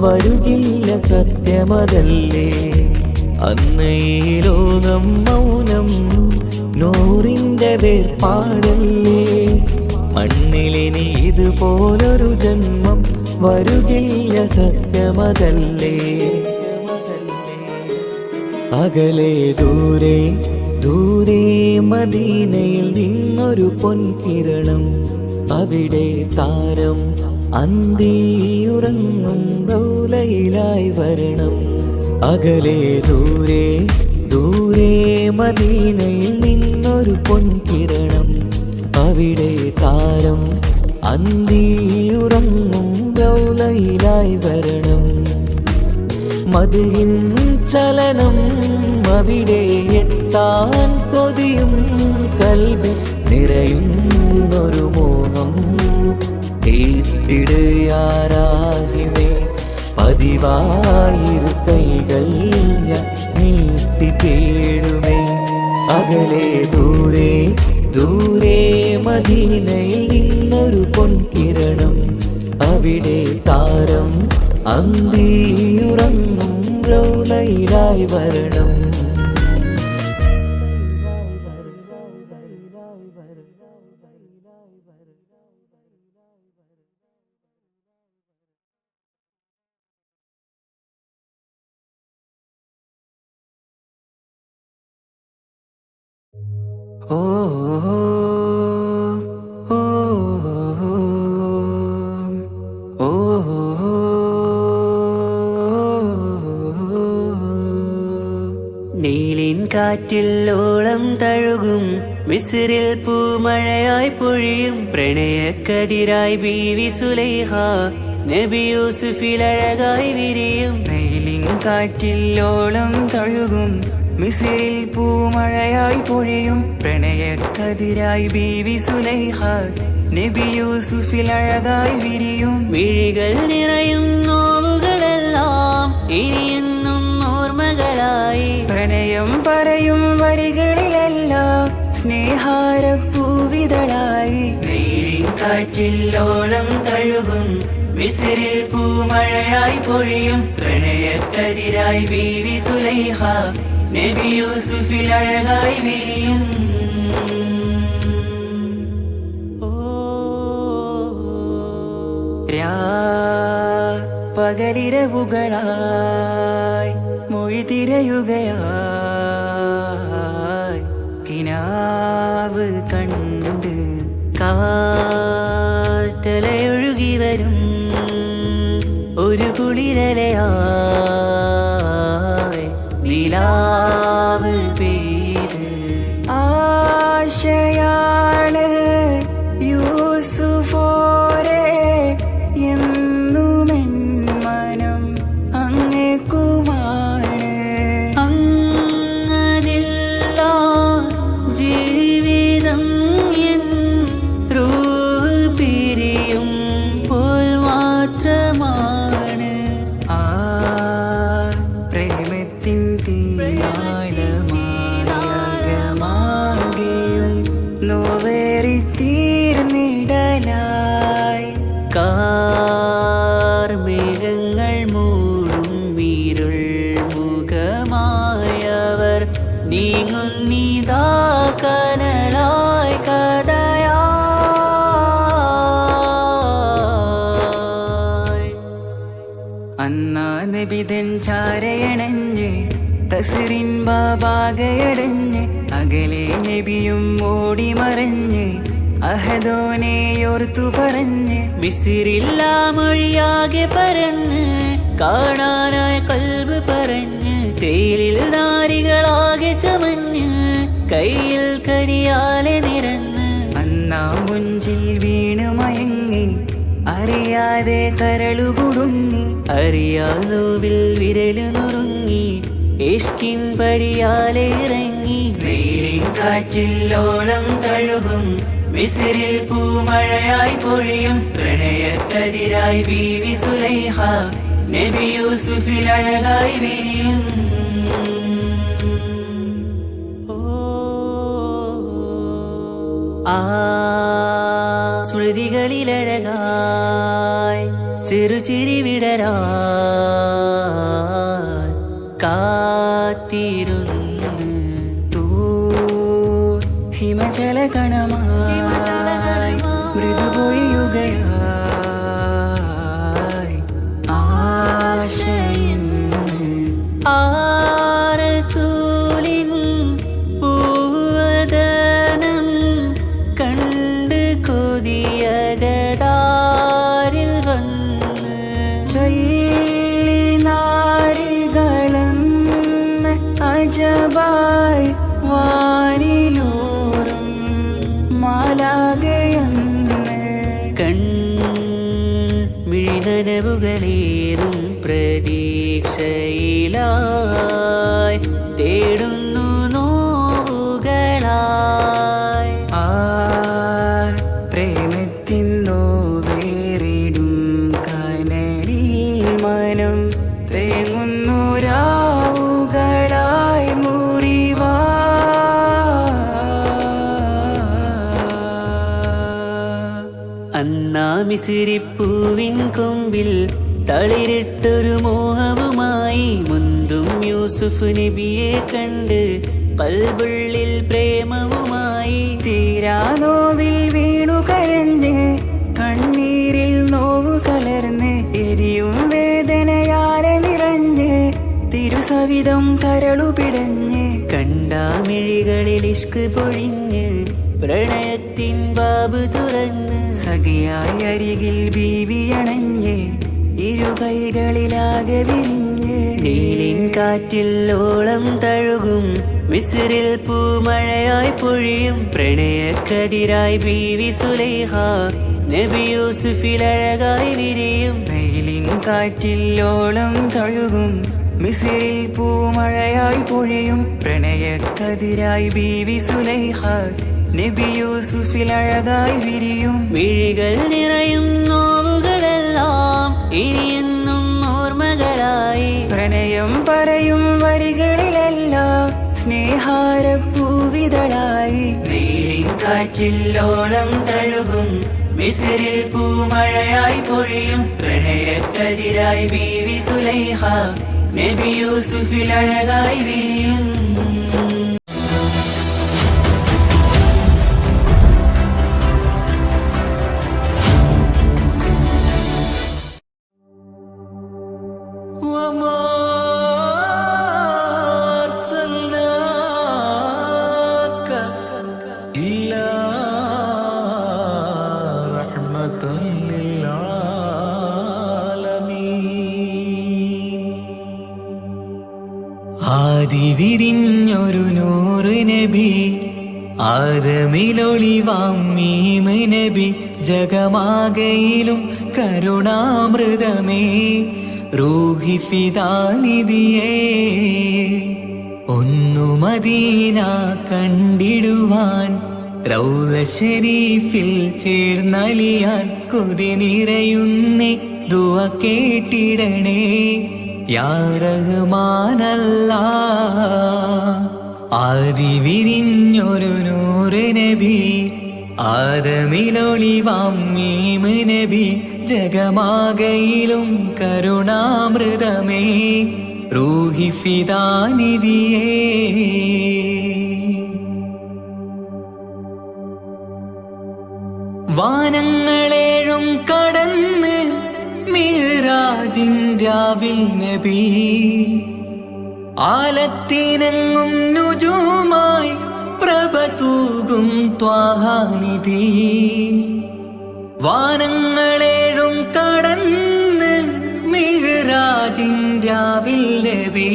വരുകില്ല സത്യമതല്ലേ അന്ന് ഈ ലോകം മൗനം നൂറിൻ്റെ വേർപാടല്ലേ മണ്ണിലിനി ഇതുപോലൊരു ജന്മം വരുകില്ല സത്യമതല്ലേ അകലെ ദൂരെ ദൂരെ മദീനയിൽ നിന്നൊരു പൊൻകിരണം അവിടെ താരം അന്തിയുറങ്ങും റൗലയിലായി വരണം അകലെ ദൂരെ ദൂരെ മദീനയിൽ നിന്നൊരു പൊൻകിരണം അവിടെ താരം അന്തിയുറങ്ങും റൗലയിലായി വരണം മദിഹിൻ ചലനം അവിടെ എത്താൻ കൊതിയും കൽബിൽ നിറയുന്നൊരു മോഹം കേട്ടിടയാരാഹിമേ പതിവായിരു കൈകൾ ഞാൻ നീട്ടി തേടുമേ അകലെ ദൂരെ ദൂരെ മദീനയിൽ നിന്നൊരു പൊൻകിരണം അവിടെ താരം അന്തിയുറങ്ങും റൗലയിലായി വരണം ഓ ഓ ഓ നീലിൻ കാറ്റിൽ ഓളം തഴുകും മിസ്രിൽ പൂമഴയായി പൊഴിയും പ്രണയക്കതിരായി ബീവി സുലൈഹ നബി യൂസുഫിൽ അഴകായി വിരിയും നീലിൻ കാറ്റിൽ ഓളം തഴുകും മിസ്രിൽ പൂമഴയായി പൊഴിയും പ്രണയക്കതിരായി ബീവി സുലൈഹ നബി യൂസുഫിൽ അഴകായി വിരിയും മിഴികൾ നിറയും നോവുകളെല്ലാം ഇനിയെന്നും ഓർമ്മകളായി പ്രണയം പറയും വരികളിലെല്ലാം സ്നേഹാരപ്പൂവിതളായി നീലിൻ കാറ്റിൽ ഓളം തഴുകും മിസ്രിൽ പൂമഴയായി പൊഴിയും പ്രണയക്കതിരായി ബീവി സുലൈഹ നബി യൂസുഫിൽ അഴകായി വിരിയും പകലിരവുകളായി മൊഴി തിരയുകയായി കിനാവ് കണ്ട് കാറ്റലയൊഴുകി വരും ഒരു കുളിരലയായി നിലാവ് പെയ്ത് ആശയാണ് യൂസുഫോരെ എന്നുമെൻ മനം അങ്ങേക്കുമാണ് അങ്ങനില്ല ജീവിതം എൻ റൂഹ് പിരിയും പോൽ മാത്രമാണ് ആ പ്രേമത്തിൻ തീനാളമായി മൂടും വീരുൾ മുഖമായവർ നീങ്ങുന്നിതാ കനലായി കഥയായി. അന്നാ നബിതൻ ചാരയണഞ്ഞ് തസ്റിൻ ബാബാകയടഞ്ഞ് അകലെ നബിയും ഓടി മറഞ്ഞ് അഹദോനെയോർത്തു പറഞ്ഞ് മിസിറില്ല മൊഴിയാകെ പരന്ന് കാണാനായി കൽബ് പറഞ്ഞ് ചേലിൽ നാരികളാകെ ചമഞ്ഞ് കയ്യിൽ കരിയാലെ നിരന്ന് അന്നാ മുഞ്ചിൽ വീണ് മയങ്ങി അറിയാതെ കരളുകുടുങ്ങി അറിയാലോവിൽ വിരലു നുറുങ്ങി ഇഷ്കിൻ പടിയാലെ ഇറങ്ങി വെയിലിൻ കാറ്റില്ലോളം തഴുകും മിസിറിൽ പൂമഴയായി പൊഴിയും പ്രണയക്കതിരായി ബീവി സുലൈഹ നബി യൂസുഫിൽ അഴകായി വിരിയും. ആ സ്മൃതികളിലഴകായി ചെറുചിരി വിടരാൻ കാത്തിരുന്ന് ഹിമജല കണമായി മൃദുപൊഴിയുകയായി ആശയിൻ ആരസൂലിൻ പൂവദനം കണ്ട് കൊതിയകതാരിൽ വന്ന് ചൊല്ലി നാരികളെന്ന് അജബായി വാനിലൂറും മാലാകയെന്ന് കൺമിഴിനനവുകളേറും പ്രതീക്ഷയിലായി തേടുന്നു നോവുകളായി ആ പ്രേമത്തിൻ നോവേറിടും കനലിൽ മനം തേങ്ങുന്നു രാവുകളായി മുറിവാ. അന്നാ മിസിരിപ്പൂവിൻ കൊമ്പിൽ തളിരിട്ടൊരു മോഹവുമായി മുന്തും യൂസുഫ് നബിയെ കണ്ട് കൽബുള്ളിൽ പ്രേമവുമായി തീരാനോവിൽ വീണു കരഞ്ഞ് കണ്ണീരിൽ നോവു കലർന്ന് എരിയും വേദനയാലെ നിറഞ്ഞ് തിരുസവിധം കരളുപിടഞ്ഞ് കണ്ടാമിഴികളിൽ ഇഷ്ക് പൊഴിഞ്ഞ് പ്രണയത്തിൻ ബാബ് തുറന്ന് സഖിയായി അരികിൽ ബീവി അണഞ്ഞ് ഇരുകൈകളിലാകെ വിരിഞ്ഞ് നീലിൻ കാറ്റില്ലോളം തഴുകും മിസിറിൽ പൂമഴയായി പൊഴിയും പ്രണയക്കതിരായി ബീവി സുലൈഹ നബി യൂസുഫിൽ അഴകായി വിരിയും. നീലിൻ കാറ്റില്ലോളം തഴുകും മിസിറിൽ പൂമഴയായി പൊഴിയും പ്രണയക്കതിരായി ബീവി സുലൈഹ നബി യൂസുഫിൽ അഴകായി വിരിയും. വിഴികൾ നിറയും നോവുകളെല്ലാം ഇനിയെന്നും ഓർമ്മകളായി പ്രണയം പറയും വരികളിലെല്ലാം സ്നേഹാരപ്പൂവിതളായി. നീലിൻ കാറ്റില്ലോളം തഴുകും മിസിറിൽ പൂമഴയായി പൊഴിയും പ്രണയക്കതിരായി ബീവി സുലൈഹ നബി യൂസുഫിൽ അഴകായി വിരിയും. ആദിവിരിഞ്ഞൊരു നൂറ് നബി ആദമിലൊളിവാം മീമ് നബി ജഗമാകയിലും കരുണാമൃതമേ റൂഹി ഫിദാനിധിയേ ഒന്നു മദീന കണ്ടിടുവാൻ റൗള ശരീഫിൽ ചേർന്നലിയാൻ കൊതി നിറയുന്നേ ദുആ കേട്ടിടണേ യാ റഹ്മാനല്ലാ. ആദിവിരിഞ്ഞൊരു നൂറ് നബി ആദമിലൊളിവാം മീമ് നബി ജഗമാകയിലും കരുണാമൃതമേ റൂഹി ഫിദാനിധിയേ. വാനങ്ങളേഴും കടന്ന് മിഹ്റാജിൻ രാവിൽ നബി ആലത്തിനെങ്ങും നുജൂമായി പ്രഭ തൂകും ത്വാഹാനിധി. വാനങ്ങളേഴും കടന്ന് മിഹ്റാജിൻ രാവിൽ നബി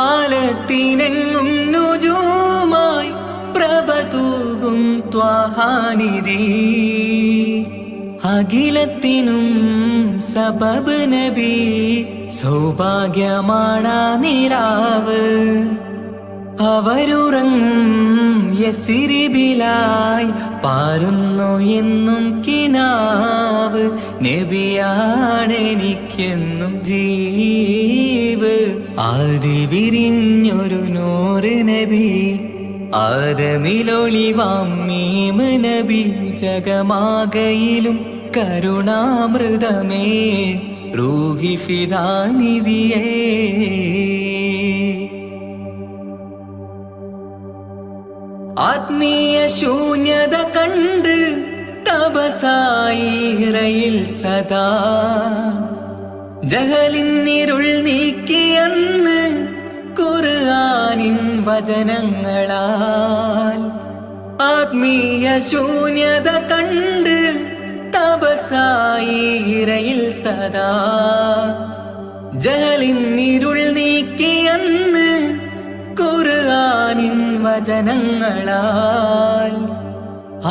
ആലത്തിനെങ്ങും നുജൂമായി പ്രഭ തൂകും ത്വാഹാനിധി. അഖിലത്തിനും സബബ് നബി സൗഭാഗ്യമാണാ നിലാവ്. അവരുറങ്ങും യസ്രിബിലായി പാരുന്നു എന്നും കിനാവ്. നബിയാണെനിക്കെന്നും ജീവ്. ആദി വിരിഞ്ഞൊരു നൂറ് നബി ആദമിലൊളിവാം മീമ് നബി ജഗമാകയിലും കരുണാമൃതമേ റൂഹി ഫിദാനിധിയേ. ആത്മീയ ശൂന്യത കണ്ട് തപസായി ഇറയിൽ സദാ ജഹലിന്നിരുൾ നീക്കിയെന്ന് ഖുർആനിൻ വചനങ്ങളാൽ. ആത്മീയ ശൂന്യത കണ്ട് തപസായി ഇറയിൽ സദാ ജഹലിന്നിരുൾ നീക്കിയെന്ന് ഖുർആനിൻ വചനങ്ങളാൽ.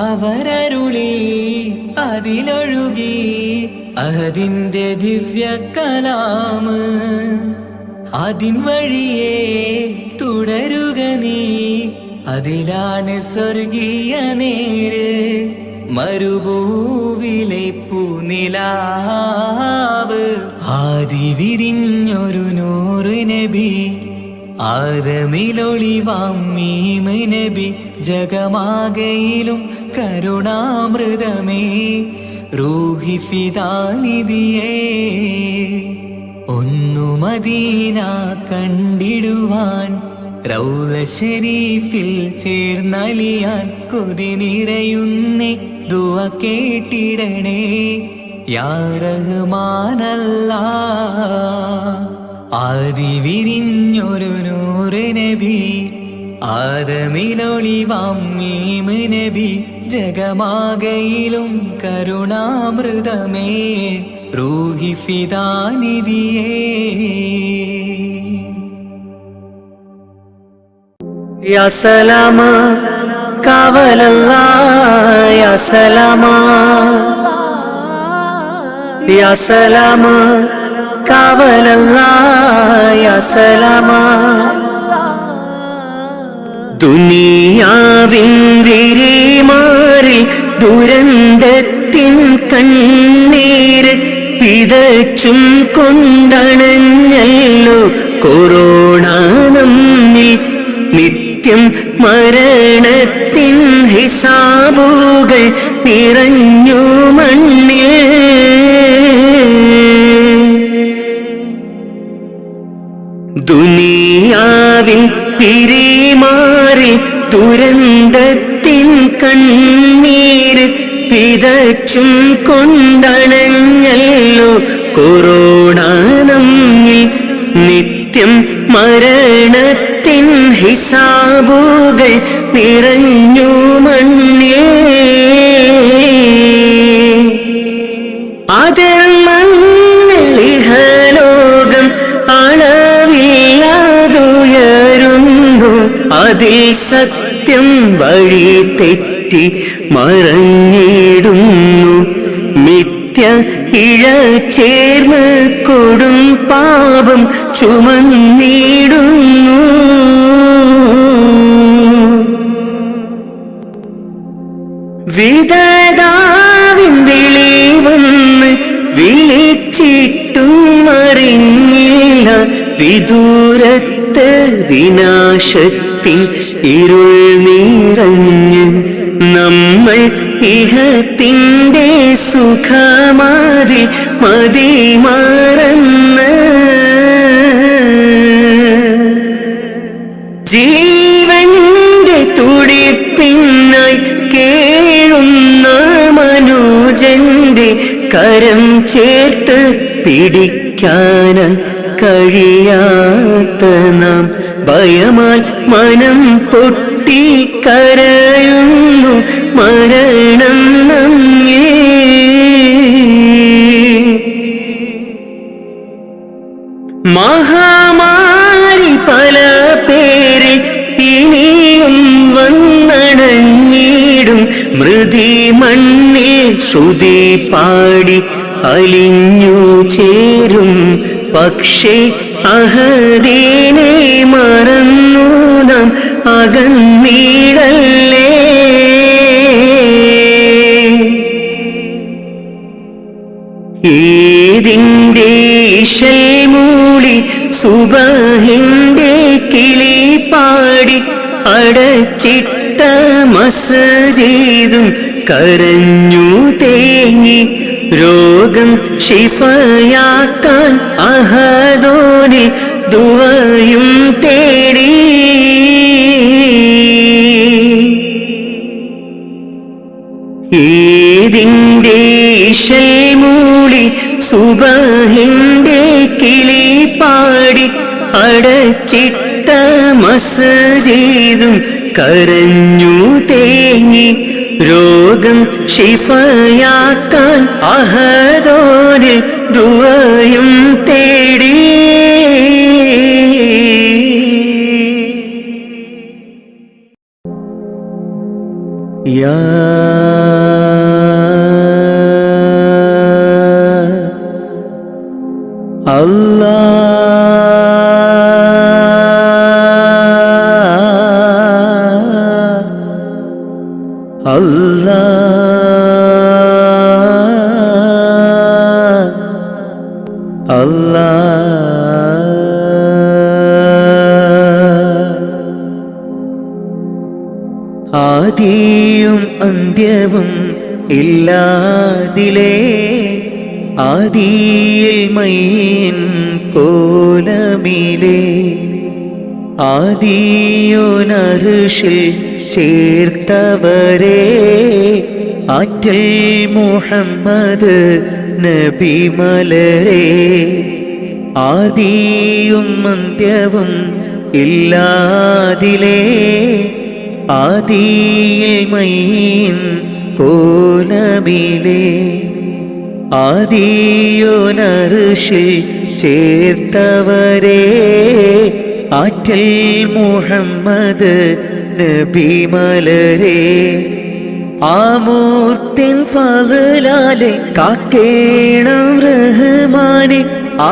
അവരരുളി അതിലൊഴുകി അഹദിന്റെ ദിവ്യ കലാമ്. അതിൻ വഴിയേ തുടരുക നീ, അതിലാണ് സ്വർഗീയ നേര്. മരുഭൂവിലെ പൂനിലാവ് ആദി വിരിഞ്ഞൊരു നൂറ് നബി ആദമിലൊളിവാം മീമ് നബി ജഗമാകയിലും കരുണാമൃതമേ റൂഹി ഫിദാനിധിയേ. ഒന്നു മദീന കണ്ടിടുവാൻ റൗള ശരീഫിൽ ചേർന്നലിയാൻ കൊതി നിറയുന്നേ ദുആ കേട്ടിടണേ യാ റഹ്മാനല്ലാ. ആദി വിരിഞ്ഞൊരു നൂറ് നബി ആദമിലൊളിവാം മീമ് നബി ജഗമാകയിലും കരുണാമൃതമേ റൂഹി ഫിദാനിധിയേ. യാ സലാമാ കാവലല്ലാ യാ സലാമാ യാ സലാമാ കാവലല്ലാ യാ സലാമാ. ദുനിയാവിൻ വിരിമാറിൽ ദുരന്തത്തിൻ കണ്ണീര് പിതച്ചും കൊണ്ടണഞ്ഞല്ലോ കൊറോണ നമ്മിൽ. നിത്യം മരണത്തിൻ ഹിസാബുകൾ നിറഞ്ഞു മണ്ണിൽ. ദുനിയാവിൻ പിരിമാറിൽ ദുരന്തത്തിൻ കണ്ണീര് പിതച്ചും കൊണ്ടണഞ്ഞല്ലോ കൊറോണ നമ്മിൽ. നിത്യം മരണത്തിൻ ഹിസാബുകൾ നിറഞ്ഞു മണ്ണിൽ. അതിർമണ്ണിഹലോകം അളവില്ലാതുയരുന്നു. അതിൽ സത്യം വഴി തെറ്റി മറഞ്ഞിടുന്നു. മിഥ്യ ഇഴ ചേർന്ന് കൊടും പാപം ചുമന്നിടുന്നു. വിധതാവിൻ വിളി വന്ന് വിളിച്ചിട്ടും അറിഞ്ഞില്ല. വിദൂരത്ത് വിനാശത്തിൻ ഇരുൾ നിറഞ്ഞ് നമ്മൾ ഇഹത്തിൻ്റെ സുഖമാതിൽ മതി മറന്ന് ജീവന്റെ തുടിപ്പിനായി കേഴുന്ന മനോജന്റെ കരം ചേർത്ത് പിടിക്കാൻ കഴിയാത്ത നാം ഭയമാൽ മനം പൊട്ടി കരയുന്നു മരണം നമ്മിൽ. മഹാമാരി പല പേരിൽ ഇനിയും വന്നണഞ്ഞിടും മൃതി മണ്ണിൽ ശ്രുതി പാടി അലിഞ്ഞു ചേരും. പക്ഷേ അഹദീനെ മറന്നു നാം അകന്നീടല്ലേ. ഏതിൻ്റെ ഇശൽ മൂളി സുബഹിന്റെ കിളി പാടി അടച്ചിട്ട മസ്ജിദും കരഞ്ഞു തേങ്ങി രോഗം ശിഫയാക്കാൻ അഹദോനിൽ ദുആയും തേടി. ഏതിൻ്റെ ഇശൽ മൂളി സുബഹിന്റെ കിളി പാടി അടച്ചിട്ട മസ്ജിദും കരഞ്ഞു തേങ്ങി രോഗം ശിഫയാക്കാൻ അഹദോനിൽ ദുആയും തേടി. യാ ആദിയും അന്ത്യവും ഇല്ലാതിലേ ആദിയിൽ മൈൻ കോലമിലേ ആദിയോനർഷിൽ ചേർത്തവരെ ആറ്റൽ മുഹമ്മദ് നബി മലരെ. ആദിയും അന്ത്യവും ഇല്ലാതിലേ ആദിയിൽ മൈൻ കോലമിലേ ആദിയോനർഷിൽ ചേർത്തവരെ ആറ്റൽ മുഹമ്മദ് നബി മലരെ. ആമൂർത്തിൻ ഫളലാലെ കാക്കേണം റഹ്മാനെ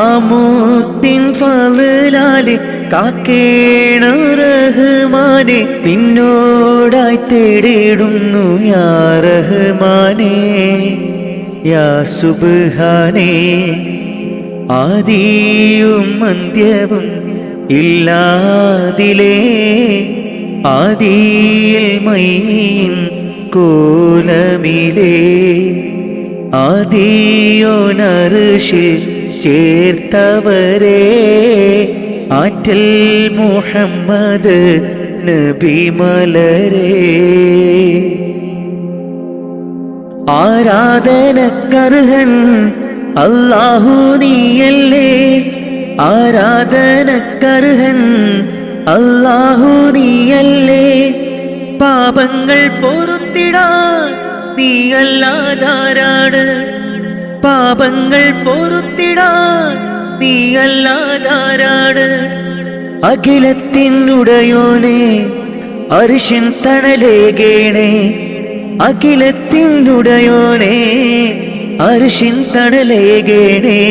ആമൂർത്തിൻ ഫളലാലെ കാക്കേണം റഹ്മാനെ നിന്നോടായി തേടിടുന്നു യാ റഹ്മാനെ യാ സുബ്ഹാനേ. ആദിയും അന്ത്യവും ഇല്ലാതിലേ ആദിയിൽ മൈൻ കോലമിലേ ആദിയോനർഷിൽ ചേർത്തവരെ ആറ്റൽ മുഹമ്മദ് നബി മലരെ. ആരാധനക്കർഹൻ അല്ലാഹു നീയല്ലേ ആരാധനക്കർഹൻ അല്ലാഹു നീയല്ലേ. പാപങ്ങൾ പൊറുത്തിടാൻ നീയല്ലാതാരാണ് പാപങ്ങൾ പൊറുത്തിടാൻ നീയല്ലാതാരാണ്. അഖിലത്തിനുടയോനെ അർശിൻ തണലേകേണേ അഖിലത്തിനുടയോനെ അർശിൻ തണലേകേണേ.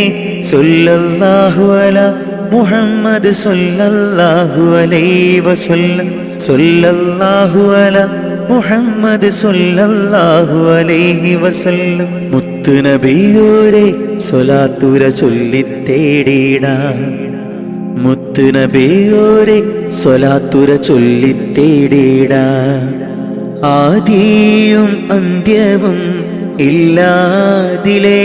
സല്ലല്ലാഹു അലാ മുഹമ്മദ് സല്ലല്ലാഹു അലൈഹി വസല്ലം സല്ലല്ലാഹു അലാ മുഹമ്മദ് സല്ലല്ലാഹു അലൈഹി വസല്ലം. മുത്തു നബിയോരെ സ്വലാത്തുര ചൊല്ലിത്തേടിടാം മുത്തു നബിയോരെ സ്വലാത്തുര ചൊല്ലിത്തേടിടാം. ആദിയും അന്ത്യവും ഇല്ലാതിലേ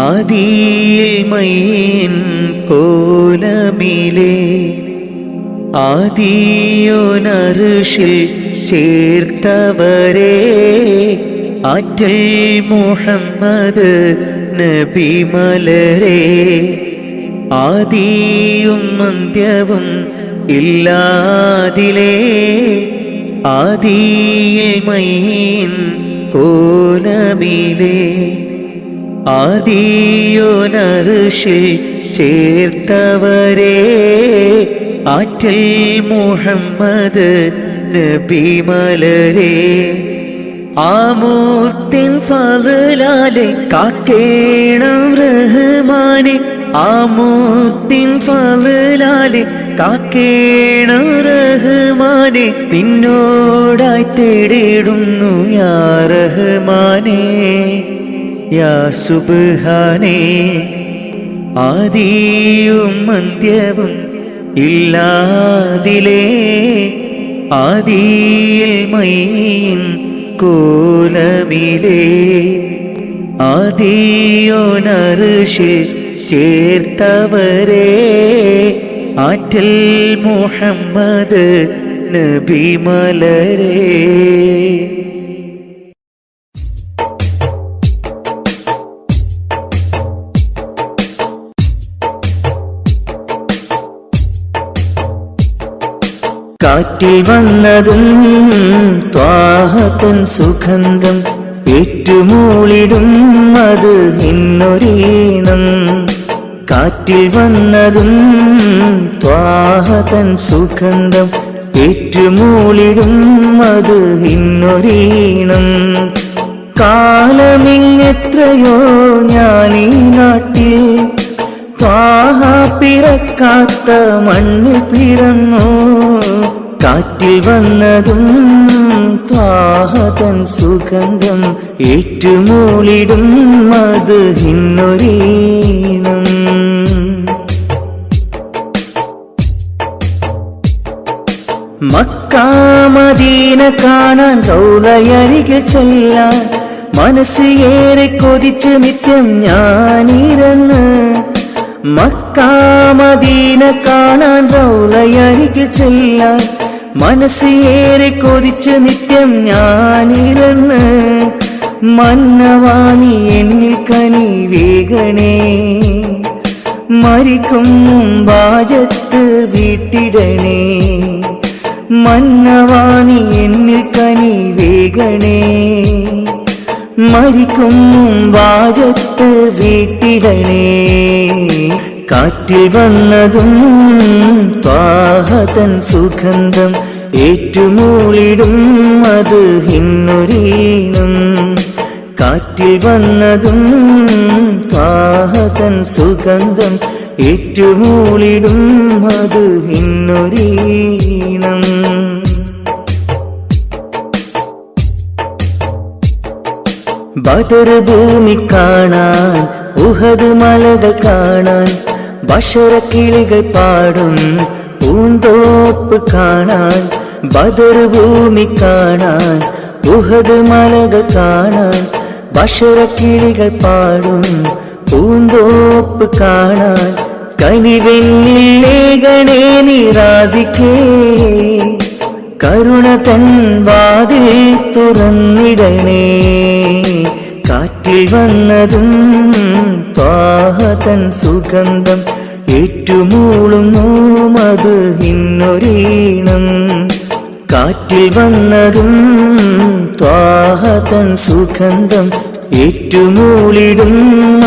ആദിയിൽ മൈൻ കോലമിലേ ആദിയോനർഷിൽ ചേർത്തവരെ ആറ്റൽ മുഹമ്മദ് നബി മലരെ ആദിയും അന്ത്യവും ഇല്ലാതിലേ ആദിയിൽ മൈൻ കോലമിലേ ആദിയോനർഷിൽ ചേർത്തവരെ ആറ്റൽ മുഹമ്മദ് നബി മലരെ ആമൂത്തിൻ ഫളലാലെ കാക്കേണം റഹ്മാനെ ആമൂത്തിൻ ഫളലാലെ കാക്കേണം റഹ്മാനെ നിന്നോടായി തേടിടുന്നു യാ റഹ്മാനേ യാ സുബ്ഹാനേ ആദിയും അന്ത്യവും ഇല്ലാതിലേ ആദിയിൽ മൈൻ കോലമിലേ ആദിയോനർഷിൽ ചേർത്തവരെ ആറ്റൽ മുഹമ്മദ് നബി മലരെ കാറ്റിൽ വന്നതും ത്വാഹതൻ സുഗന്ധം ഏറ്റുമൂളിടും അത് ഇന്നൊരീണം കാറ്റിൽ വന്നതും ത്വാഹതൻ സുഗന്ധം ഏറ്റുമൂളിടും അത് ഇന്നൊരീണം കാലമിങ്ങെത്രയോ ഞാനീ നാട്ടിൽ ത്വാഹ പിറക്കാത്ത മണ്ണിൽ പിറന്നു കാറ്റിൽ വന്നതും ത്വാഹതൻ സുഗന്ധം ഏറ്റുമൂളിടും അത് ഇന്നൊരീണം മക്കാ മദീന കാണാൻ റൗളയരികിൽ ചെല്ലാൻ മനസ്സ് ഏറെ കൊതിച്ച് നിത്യം ഞാനിരുന്ന് മക്കാ മദീന കാണാൻ റൗളയരികിൽ ചെല്ലാൻ മനസ്സ് ഏറെ കൊതിച്ച് നിത്യം ഞാനിരുന്ന് മന്നവാനി എന്നിൽ കനി വേഗണേ മരിക്കും മുമ്പാജത്ത് വീട്ടിടണേ മന്നവാനി എന്നിൽ കനി വേഗണേ മരിക്കും മുമ്പാജത്ത് വീട്ടിടണേ കാറ്റിൽ വന്നതും ത്വാഹതൻ സുഗന്ധം ഏറ്റുമൂളിടും അത് ഇന്നൊരീണം കാറ്റിൽ വന്നതും ത്വാഹതൻ സുഗന്ധം ഏറ്റുമൂളിടും അത് ഇന്നൊരീണം ബദർ ഭൂമി കാണാൻ ഉഹദ് മലകൾ കാണാൻ ബഷറക്കിളികൾ പാടും പൂന്തോപ്പ് കാണാൻ ബദർ ഭൂമി കാണാൻ ഉഹദ് മലകൾ കാണാൻ ബഷറക്കിളികൾ പാടും പൂന്തോപ്പ് കാണാൻ കനിവെന്നില്ലേഗണേ നിറാസിക്കേ കരുണ തൻ വാതിൽ തുറന്നിടണേ കാറ്റിൽ വന്നതും ത്വാഹതൻ സുഗന്ധം ഏറ്റുമൂളുന്നു അത് ഇന്നൊരീണം കാറ്റിൽ വന്നതും ത്വാഹതൻ സുഗന്ധം ഏറ്റുമൂളിടും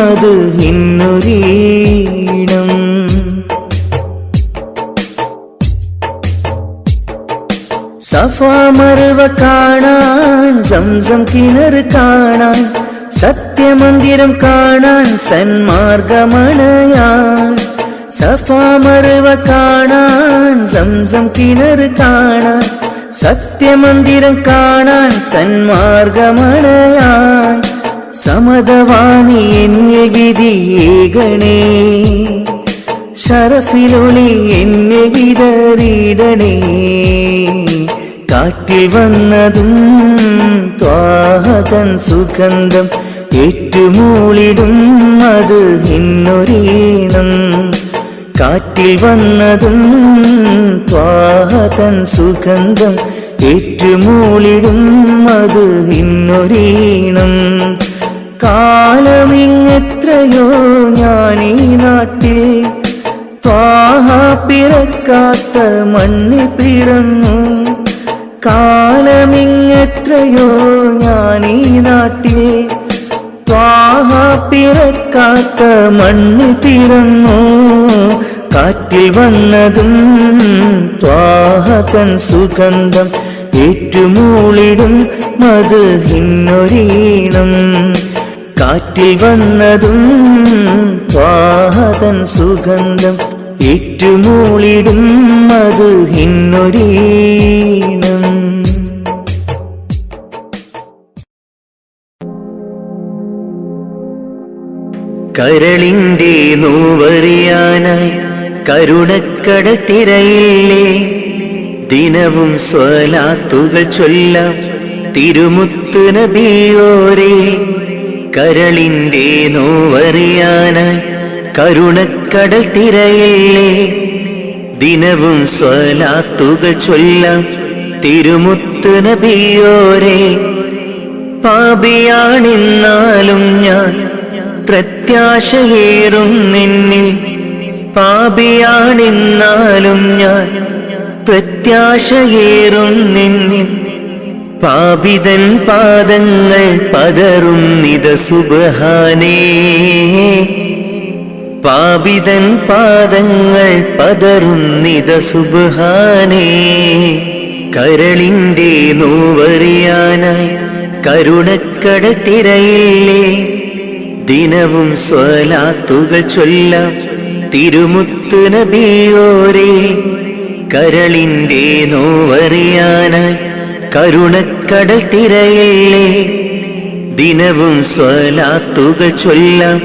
അത് ഇന്നൊരീണം സഫാ മർവ കാണാൻ സംസം കിണർ കാണാൻ സത്യമന്ദിരം കാണാൻ സന്മാർഗമണയാൻ സഫാ മർവ കാണാൻ സംസം കിണർ കാണാൻ സത്യമന്ദിരം കാണാൻ സന്മാർഗമണയാൻ സമതവാണി എന്നിൽ വിധിയേകണേ ഷറഫിലൊളി എന്നിൽ വിതറിയിടണേ കാറ്റിൽ വന്നതും ത്വാഹതൻ സുഗന്ധം ഏറ്റുമൂളിടും അത് ഇന്നൊരീണം. കാറ്റിൽ വന്നതും ത്വാഹതൻ സുഗന്ധം ഏറ്റുമൂളിടും അത് ഇന്നൊരീണം. കാലമിങ്ങെത്രയോ ഞാനീ നാട്ടിൽ ത്വാഹ പിറക്കാത്ത മണ്ണിൽ പിറന്നു. കാലമിങ്ങെത്രയോ ഞാനീ നാട്ടിൽ ത്വാഹ പിറക്കാത്ത മണ്ണിൽ പിറന്നു. കാറ്റിൽ വന്നതും ത്വാഹതൻ സുഗന്ധം ഏറ്റുമൂളിടും മത് ഇന്നൊരീണം. കാറ്റിൽ വന്നതും ത്വാഹതൻ സുഗന്ധം ഏറ്റുമൂളിടും മത് ഇന്നൊരീണം. കരളിന്റെ നോവറിയാനായി കരുണക്കടൽ തിരയില്ലേ. ദിനവും സ്വലാത്തുകൾ ചൊല്ലാം തിരുമുത്ത് നബിയോരേ. കരളിന്റെ നോവറിയാനായി കരുണക്കടൽ തിരയില്ലേ. ദിനവും സ്വലാത്തുകൾ ചൊല്ലാം തിരുമുത്ത് നബിയോരേ. പാപിയാണെന്നാലും ഞാൻ പ്രത്യാശയേറും നിന്നിൽ. പാപിയാണെന്നാലും ഞാൻ പ്രത്യാശയേറും നിന്നിൽ. പാപിതൻ പാദങ്ങൾ പതറുന്നിത സുബ്ഹാനേ. പാപിതൻ പാദങ്ങൾ പതറുന്നിത സുബ്ഹാനേ. കരളിന്റെ നോവറിയാനായി കരുണക്കടൽ തിരയില്ലേ. ദിനവും സ്വലാത്തുകൾ ചൊല്ലാം തിരുമുത്ത് നബിയോരേ. കരളിന്റെ നോവറിയാനായി കരുണക്കടൽ തിരയില്ലേ. ദിനവും സ്വലാത്തുകൾ ചൊല്ലാം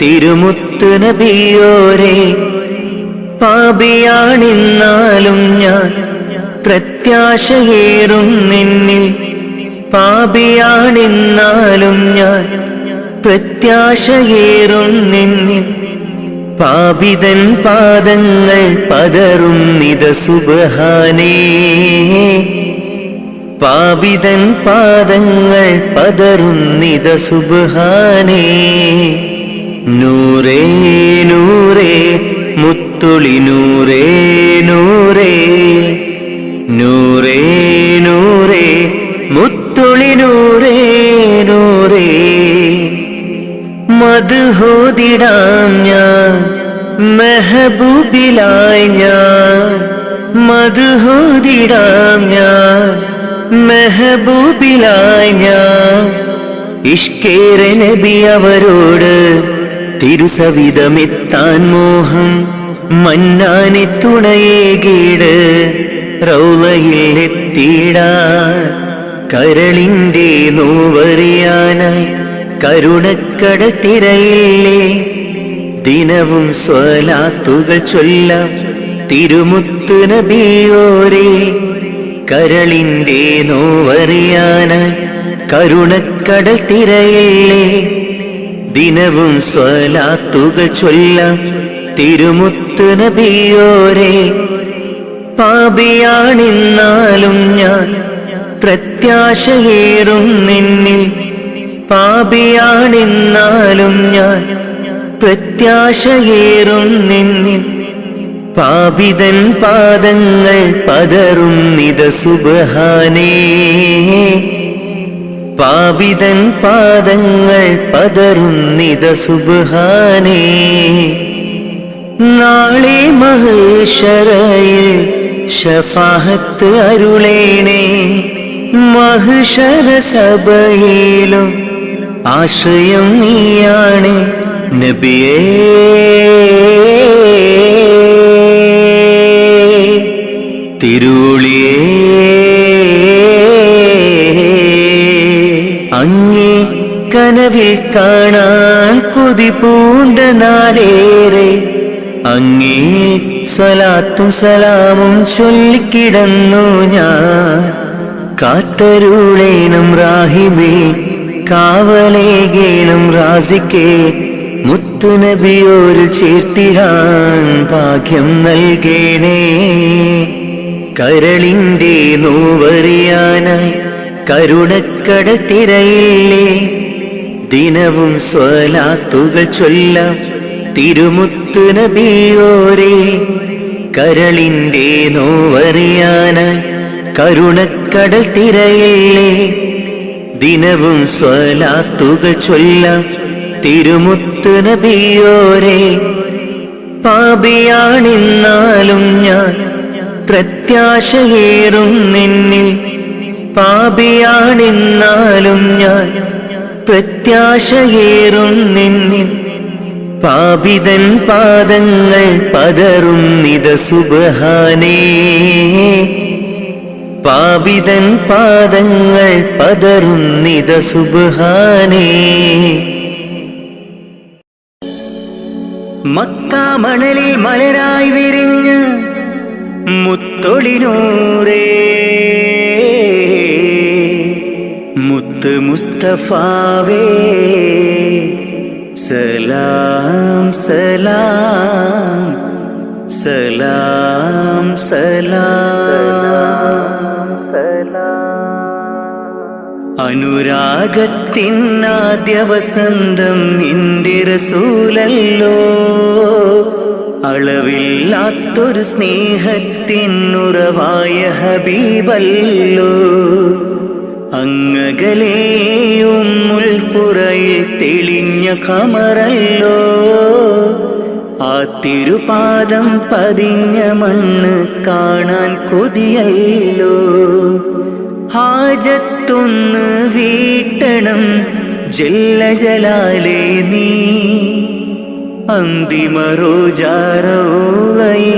തിരുമുത്ത് നബിയോരേ. പാപിയാണെന്നാലും ഞാൻ പ്രത്യാശയേറും നിന്നിൽ. പാപിയാണെന്നാലും ഞാൻ പ്രത്യാശയേറും നിന്നിൽ. പാപിതൻ പാദങ്ങൾ പതറുന്നിത സുബ്ഹാനേ. പാപിതൻ പാദങ്ങൾ പതറുന്നിത സുബ്ഹാനേ. നൂറേ നൂറേ മുത്തുളി നൂറേ നൂറേ. നൂറേ നൂറേ മുത്തുളി നൂറേ നൂറേ. മദ്ഹോദിടാം ഞാൻ മെഹബൂബിലായി ഞാൻ. മദ്ഹോദിടാം ഞാൻ മെഹബൂബിലായി ഞാൻ. ഇഷ്കേറെ നബി അവരോട് തിരുസവിധമെത്താൻ മോഹം. മന്നാനെ തുണയേകീട് റൗളയിൽ എത്തിയിടാൻ. കരളിന്റെ നോവറിയാനായി കരുണക്കടൽ തിരയില്ലേ. ദിനവും സ്വലാത്തുകൾ ചൊല്ലാം തിരുമുത്ത് നബിയോരേ. കരളിന്റെ നോവറിയാനായി കരുണക്കടൽ തിരയില്ലേ. ദിനവും സ്വലാത്തുകൾ ചൊല്ലാം തിരുമുത്ത് നബിയോരേ. പാപിയാണെന്നാലും ഞാൻ പ്രത്യാശയേറും നിന്നിൽ. പാപിയാണെന്നാലും ഞാൻ പ്രത്യാശയേറും നിന്നിൽ. പാപിതൻ പാദങ്ങൾ പതറുന്നിത സുബ്ഹാനേ. പാപിതൻ പാദങ്ങൾ പതറുന്നിത സുബ്ഹാനേ. നാളെ മഹ്ശറയിൽ ശഫാഅത്ത് അരുളേണേ. മഹ്ശറ സഭയിലും ആശ്രയം നീയാണ് നബിയേ. തിരുളിയേ അങ്ങേ കനവിൽ കാണാൻ കൊതി പൂണ്ട നാടേറെ. അങ്ങേ സ്വലാത്തും സലാമും ചൊല്ലിക്കിടന്നു ഞാൻ. കാത്തരുളേണം റാഹിമേ, കാവലേകേണം റാസിക്കേ, മുത്തുനബിയോരിൽ ചേർത്തിടാൻ ഭാഗ്യം നൽകേണേ. കരളിന്റെ നോവറിയാനായി കരുണക്കടൽ തിരയില്ലേ, ദിനവും സ്വലാത്തുകൾ ചൊല്ലാം തിരുമുത്ത് നബിയോരേ. കരളിന്റെ നോവറിയാനായി കരുണക്കടൽ തിരയില്ലേ, ദിനവും സ്വലാത്തുകൾ ചൊല്ലാം തിരുമുത്ത് നബിയോരേ. പാപിയാണെന്നാലും ഞാൻ പ്രത്യാശയേറും നിന്നിൽ, പാപിയാണെന്നാലും ഞാൻ പ്രത്യാശയേറും നിന്നിൽ. പാപിതൻ പാദങ്ങൾ പതറുന്നിത സുബ്ഹാനേ, പാപിതൻ പാദങ്ങൾ പതറുന്നിത സുബ്ഹാനേ. മക്കാ മണലിൽ മലരായി വിരിഞ്ഞ മുത്തൊളിനൂറേ, മുത്ത് മുസ്തഫാവേ, സലാം സലാം സലാം സലാം. അനുരാഗത്തിനാദ്യ വസന്തം നിന്റെ റസൂലല്ലോ, അളവില്ലാത്തൊരു സ്നേഹത്തിനുറവായ ഹബീബല്ലോ. അങ്ങകലെയും മുൾപ്പുറയിൽ തെളിഞ്ഞ ഖമറല്ലോ, ആ തിരുപാദം പതിഞ്ഞ മണ്ണ് കാണാൻ കൊതിയല്ലോ. ഹാജത്തൊന്ന് വീട്ടണം ജല്ല ജലാലേ നീ, അന്തിമ റോജാറോളയെ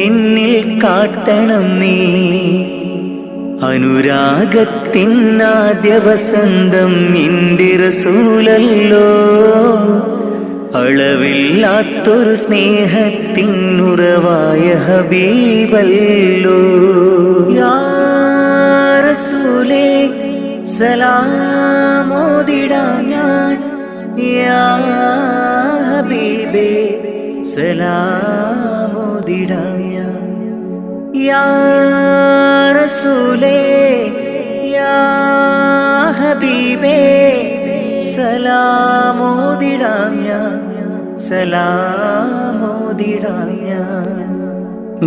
എന്നിൽ കാട്ടണം നീ. അനുരാഗത്തിനാദ്യ വസന്തം നിന്റെ റസൂലല്ലോ, അളവില്ലാത്തൊരു സ്നേഹത്തിനുറവായ ഹബീബല്ലോ. യാ റസൂലേ സലാമോദിടാം ഞാൻ, യാ ഹബീബേ സലാമോദിടാം ഞാൻ. യാ റസൂലേ യാ ഹബീബേ സലാമോദിടാം ഞാൻ, സലാമോദിടാം ഞാൻ.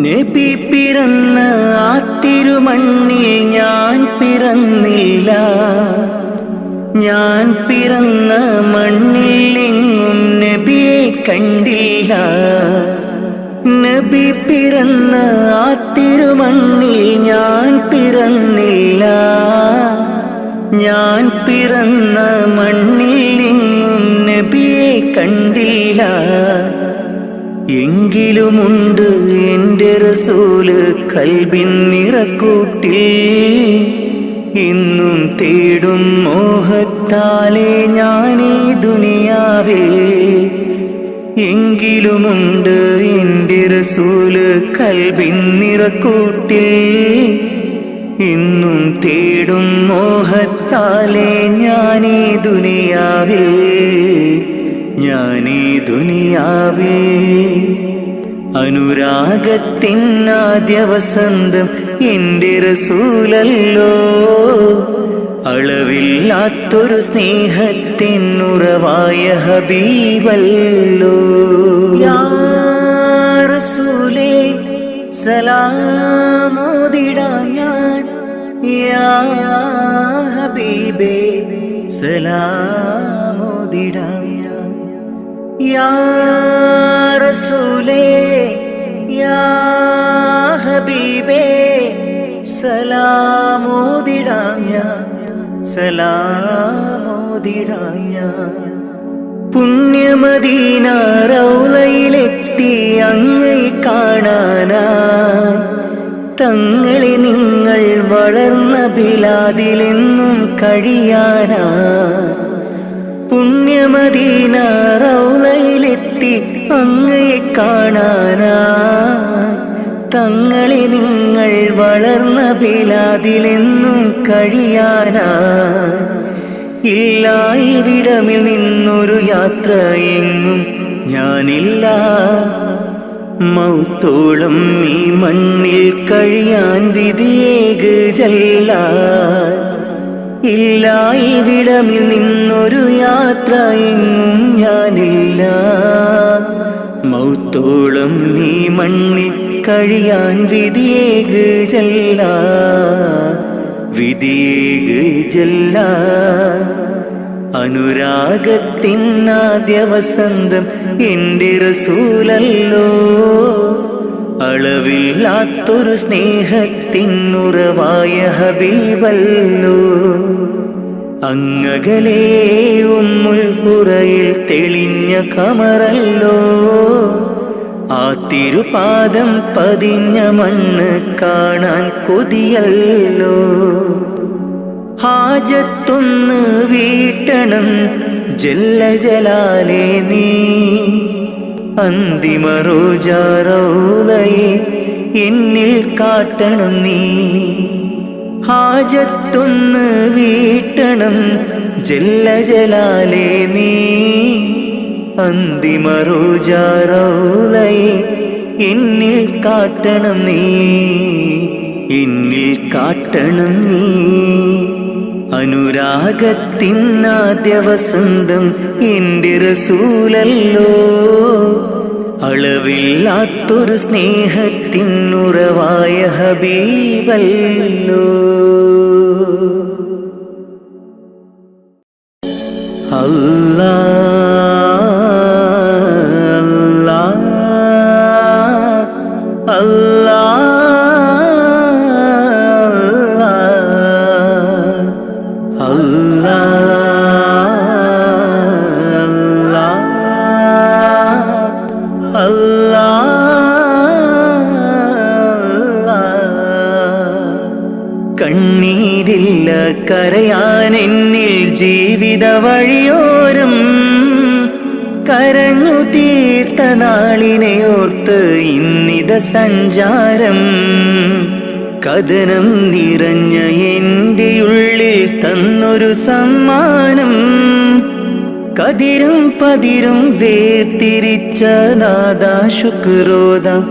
നബി പിറന്ന ആ തിരുമണ്ണിൽ ഞാൻ പിറന്നില്ല, ഞാൻ പിറന്ന മണ്ണിൽ എങ്ങും നബിയെ കണ്ടില്ല. നബി പിറന്ന ആ തിരുമണ്ണിൽ ഞാൻ പിറന്നില്ല, ഞാൻ പിറന്ന മണ്ണിൽ എങ്ങും നബിയെ കണ്ടില്ല. എങ്കിലുമുണ്ട് എൻ്റെ റസൂല് കൽബിൻ നിറക്കൂട്ടിൽ, ഇന്നും തേടും മോഹത്താലേ ഞാനീ ദുനിയാവിൽ. എങ്കിലുമുണ്ട് എൻ്റെ റസൂല് കൽബിൻ നിറക്കൂട്ടിൽ, ഇന്നും തേടും മോഹത്താലേ ഞാനീ ദുനിയാവിൽ, ഞാനീ ദുനിയാവിൽ. അനുരാഗത്തിനാദ്യ വസന്തം എൻ്റെ റസൂലല്ലോ, അളവില്ലാത്തൊരു സ്നേഹത്തിനുറവായ ഹബീബല്ലോ. യാ റസൂലേ സലാമോദിടാം ഞാൻ, യാ ഹബീബേ സലാമോദിടാം ഞാൻ. യാ റസൂലേ യാ ഹബീബേ സലാമോദിടാം ഞാൻ, സലാമോദിടാം ഞാൻ. പുണ്യമദീന റൗളയിലെത്തി അങ്ങയെ കാണാനാ, തങ്ങളെ നിങ്ങൾ വളർന്ന ബിലാദിലെന്നും കഴിയാനാ. പുണ്യമദീന റൗളയിലെത്തി അങ്ങയെ കാണാനാ, തങ്ങളെ നിങ്ങൾ വളർന്ന ബിലാദിലെന്നും കഴിയാനാ ഇല്ല ഇവിടമിൽ നിന്നൊരു യാത്ര എങ്ങും ഞാനില്ല മൗത്തോളം ഈ മണ്ണിൽ കഴിയാൻ വിധിയേക് ജല്ല ഇല്ല ഇവിടമിൽ നിന്നൊരു യാത്ര എങ്ങും ഞാനില്ല മൗത്തോളം ഈ മണ്ണിൽ കഴിയാൻ വിധിയേക് ജല്ല വിധിയേക് ജല്ല അനുരാഗത്തിനാദ്യ വസന്തം എൻ്റെ റസൂലല്ലോ അളവില്ലാത്തൊരു സ്നേഹത്തിനുറവായ ഹബീബല്ലോ അങ്ങകലേ ഉമ്മുൽ ഖുറയിൽ തെളിഞ്ഞ ഖമറല്ലോ ആ തിരുപാദം പതിഞ്ഞ മണ്ണ് കാണാൻ കൊതിയല്ലോ ഹാജത്തൊന്ന് വീട്ടണം ജല്ല ജലാലേ നീ അന്തിമ റോജാറൗളയെ എന്നിൽ കാട്ടണം നീ ഹാജത്തൊന്ന് വീട്ടണം ജല്ല ജലാലേ നീ അന്തിമ റോജാറൗളയെ എന്നിൽ കാട്ടണം നീ എന്നിൽ കാട്ടണം നീ അനുരാഗത്തിനാദ്യ വസന്തം എൻ്റെ റസൂലല്ലോ അളവില്ലാത്തൊരു സ്നേഹത്തിനുറവായ ഹബീബല്ലോ അല്ലാ അല്ലാ കണ്ണീരില്ല കരയാൻ എന്നിൽ ജീവിത വഴിയോരം കരഞ്ഞു തീർത്ത നാളിനെ ഓർത്ത് ഇന്നിത സഞ്ചാരം കഥനം നിറഞ്ഞ എൻ്റെ ഉള്ളിൽ തന്നൊരു സമ്മാനം കതിരും പതിരും വേർതിരിച്ച നാദാ ശുക്രോദാം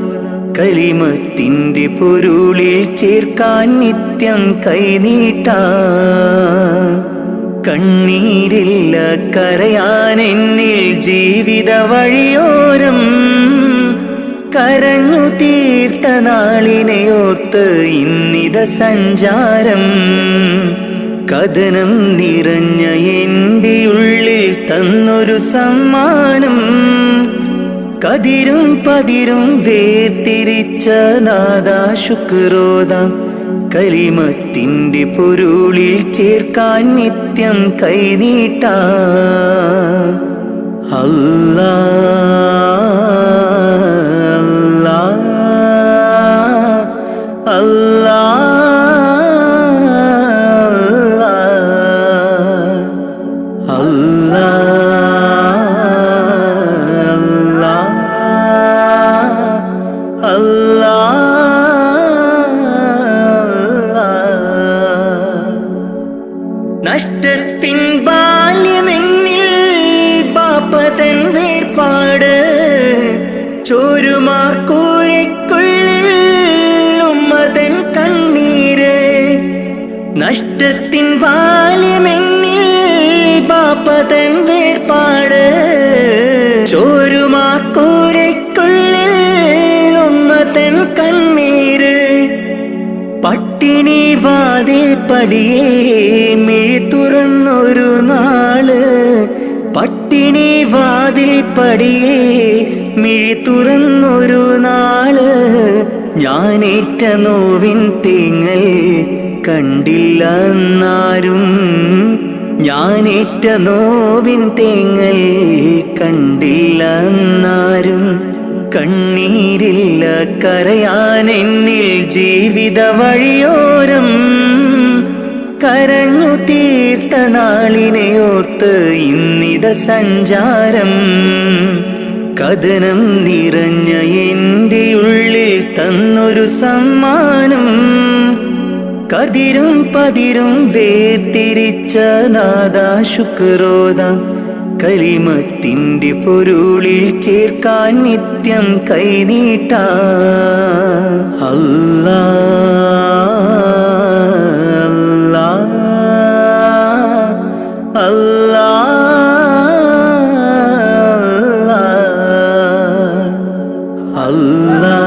കലിമത്തിൻ്റെ പൊരുളിൽ ചേർക്കാൻ നിത്യം കൈനീട്ടാ കണ്ണീരില്ല കരയാൻ എന്നിൽ ജീവിത വഴിയോരം കരഞ്ഞു തീർത്ത നാളിനെ ഓർത്ത് ഇന്നിത സഞ്ചാരം കഥനം നിറഞ്ഞ എൻ്റെ ഉള്ളിൽ തന്നൊരു സമ്മാനം കതിരും പതിരും വേർതിരിച്ച നാദാ ശുക്രോദാം കലിമത്തിൻ്റെ പൊരുളിൽ ചേർക്കാൻ നിത്യം കൈനീട്ടാ അല്ലാ അല്ലാ അല്ലാ നഷ്ടത്തിൻ ബാല്യമെന്നിൽ പാപ്പതൻ വേർപാട് ചോരുമാക്കൂരയ്ക്കുള്ളിൽ ഉമ്മതൻ കണ്ണീര് നഷ്ടത്തിൻ ബാല്യമെന്നിൽ പാപ്പതൻ വേർപാട് ചോരുമാക്കൂരയ്ക്കുള്ളിൽ ഉമ്മതൻ കണ്ണീര് പട്ടിണി വാതിൽ പടിയേ മിഴി തുറന്നൊരു നാള് പട്ടിണി വാതിൽ പടിയേ മിഴി തുറന്നൊരു നാള് ഞാനേറ്റ നോവിൻ തേങ്ങൽ കണ്ടില്ല എന്നാരും ഞാനേറ്റ നോവിൻ തേങ്ങൽ കണ്ടില്ല എന്നാരും കണ്ണീരില്ല കരയാൻ എന്നിൽ ജീവിത വഴിയോരം കരഞ്ഞു തീർത്ത നാളിനെ ഓർത്ത് ഇന്നിത സഞ്ചാരം കഥനം നിറഞ്ഞ എൻ്റെ ഉള്ളിൽ തന്നൊരു സമ്മാനം. കതിരും പതിരും വേർതിരിച്ച നാദാ ശുക്രോദാം. കലിമത്തിന്റെ പൊരുളിൽ ചേർക്കാൻ നിത്യം കൈനീട്ടാ. അല്ലാ അല്ലാ അല്ലാ അല്ലാ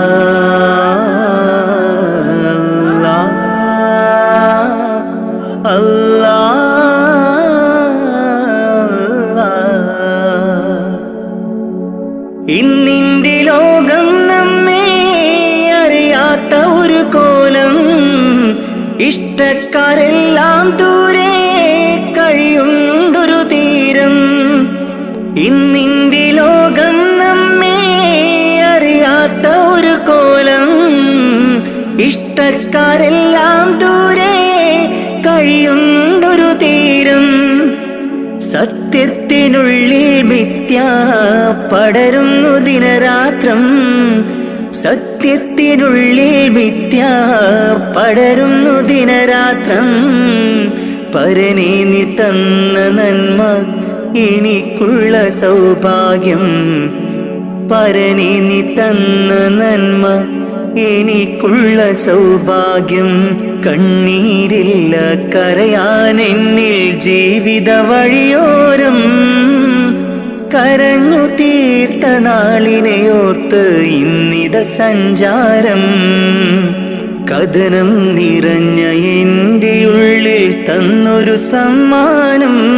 ഇന്നിന്റെ ലോകം നമ്മെ അറിയാത്ത ഒരു കോലം. ഇഷ്ടക്കാരെല്ലാം ദൂരെ കഴിയുണ്ടൊരു തീരം. ഇന്നിന്റെ ലോകം നമ്മെ അറിയാത്ത ഒരു കോലം. ഇഷ്ടക്കാരെല്ലാം ദൂരെ കഴിയുണ്ടൊരു തീരം. സത്യത്തിനുള്ളിൽ മിഥ്യ പടരുന്നു ദിനരാത്രം. സത്യത്തിനുള്ളിൽ മിഥ്യ പടരുന്നു ദിനരാത്രം. പരനേ നീ തന്ന നന്മ എനിക്കുള്ള സൗഭാഗ്യം. പരനേ നീ തന്ന നന്മ എനിക്കുള്ള സൗഭാഗ്യം. കണ്ണീരില്ല കരയാൻ എന്നിൽ ജീവിത വഴിയോരം. കരഞ്ഞു തീർത്ത നാളിനെയോർത്ത് ഇന്നിത സഞ്ചാരം. കഥനം നിറഞ്ഞ എൻ്റെ ഉള്ളിൽ തന്നൊരു സമ്മാനം.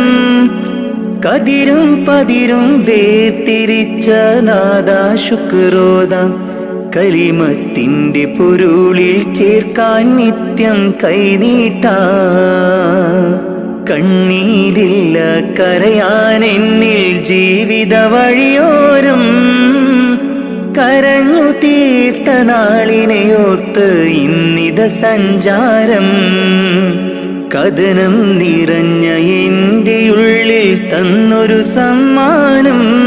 കതിരും പതിരും വേർതിരിച്ച നാദാ ശുക്രോദാം. കലിമത്തിന്റെ പൊരുളിൽ ചേർക്കാൻ നിത്യം കൈനീട്ടാ. കണ്ണീരില്ല കരയാൻ എന്നിൽ ജീവിത വഴിയോരം. കരഞ്ഞു തീർത്ത നാളിനെയോർത്ത് ഇന്നിത സഞ്ചാരം. കഥനം നിറഞ്ഞ എൻ്റെ ഉള്ളിൽ തന്നൊരു സമ്മാനം.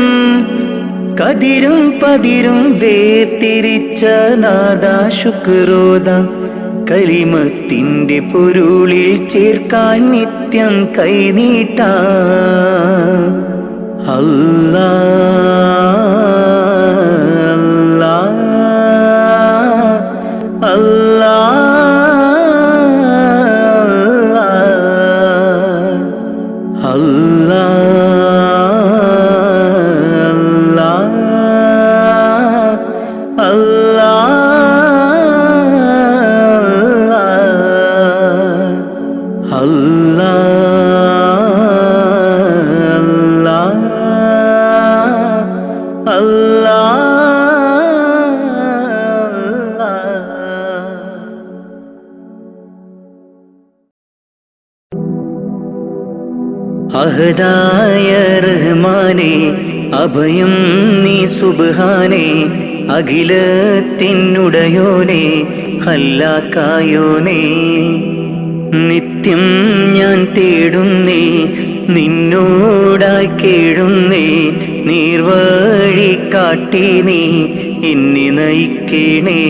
കതിരും പതിരും വേർതിരിച്ച നാദാ ശുക്രോദാം. കലിമത്തിന്റെ പൊരുളിൽ ചേർക്കാൻ നിത്യം കൈനീട്ടാ. അല്ലാ അല്ലാ അല്ലാ അല്ലാ അഹദായ റഹ്മാനേ അഭയം നീ സുബ്ഹാനേ. അഖിലത്തിനുടയോനേ ഖല്ലാക്കായോനേ. നിത്യം ഞാൻ തേടുന്നേ നിന്നോടായി കേഴുന്നേ. നീർവഴി കാട്ടി നീ എന്നെ നയിക്കണേ.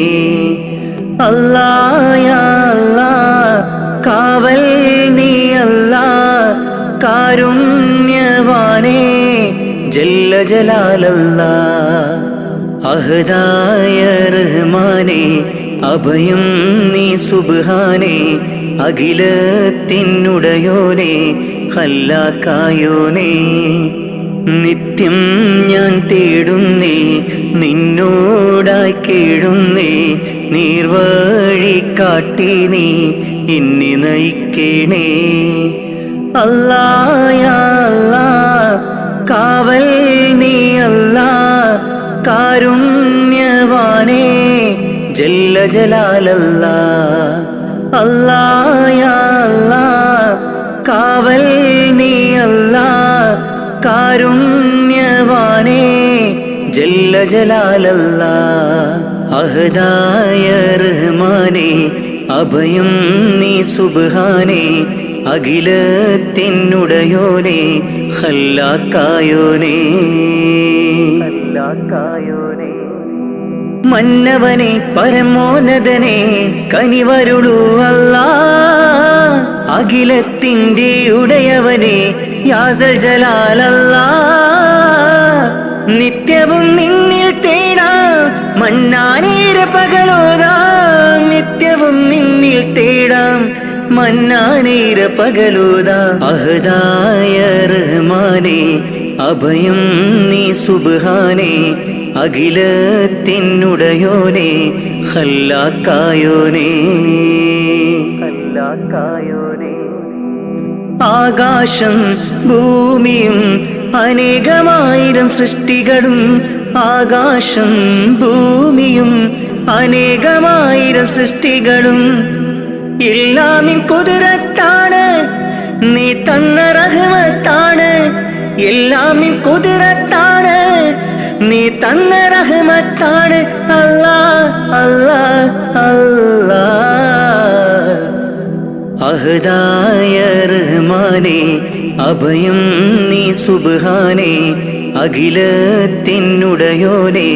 അല്ലാ യാ അല്ലാ കാവൽ നീ അല്ലാ. കാരുണ്യവാനേ ജല്ല ജലാലല്ലാ. അഹദായ റഹ്മാനേ അഭയം നീ സുബ്ഹാനേ. അഖിലത്തിനുടയോനേ ഖല്ലാക്കായോനേ. നിത്യം ഞാൻ തേടുന്നേ നിന്നോടായി കേഴുന്നേ. നീർവഴി കാട്ടി നീ എന്നെ നയിക്കണേ. അല്ലാ യാ അല്ലാ കാവൽ നീ അല്ലാ. കാരുണ്യവാനേ ജല്ല ജലാലല്ലാ. അല്ലാ യാ അല്ലാ കാവൽ നീ അല്ലാ. കാരുണ്യവാനേ ജല്ല ജലാലല്ലാ. അഹദായ റഹ്മാനേ അഭയം നീ സുബ്ഹാനേ. അഖിലത്തിനുടയോനേ ഖല്ലാക്കായോനേ. മന്നവനെ പരമോന്നതനെ കനിവരുളൂ അല്ലാ. അഖിലത്തിൻ്റെ ഉടയവനെ യാസൽ ജലാലല്ലാ. നിത്യവും നിന്നിൽ തേടാം മന്നാനേര പകലോതാം. നിത്യവും നിന്നിൽ തേടാം മന്നാനേര പകലോതാം. അഹദായ റഹ്മാനേ അഭയം നീ സുബ്ഹാനേ. അഖിലത്തിനുടയോനേ ഖല്ലാക്കായോനേ. ആകാശം ഭൂമിയും അനേകമായിരം സൃഷ്ടികളും. ആകാശം ഭൂമിയും അനേകമായിരം സൃഷ്ടികളും എല്ലാം നിൻ കുതിരത്താണ്, നീ തന്ന റഹ്മത്താണ്. എല്ലാം നിൻ കുതിരത്താണ്, നീ തന്ന റഹ്മത്താണ്. അല്ലാ അല്ലാ അല്ലാ. അഹദായ റഹ്മാനേ അഭയം നീ സുബ്ഹാനേ. അഖിലത്തിനുടയോനേ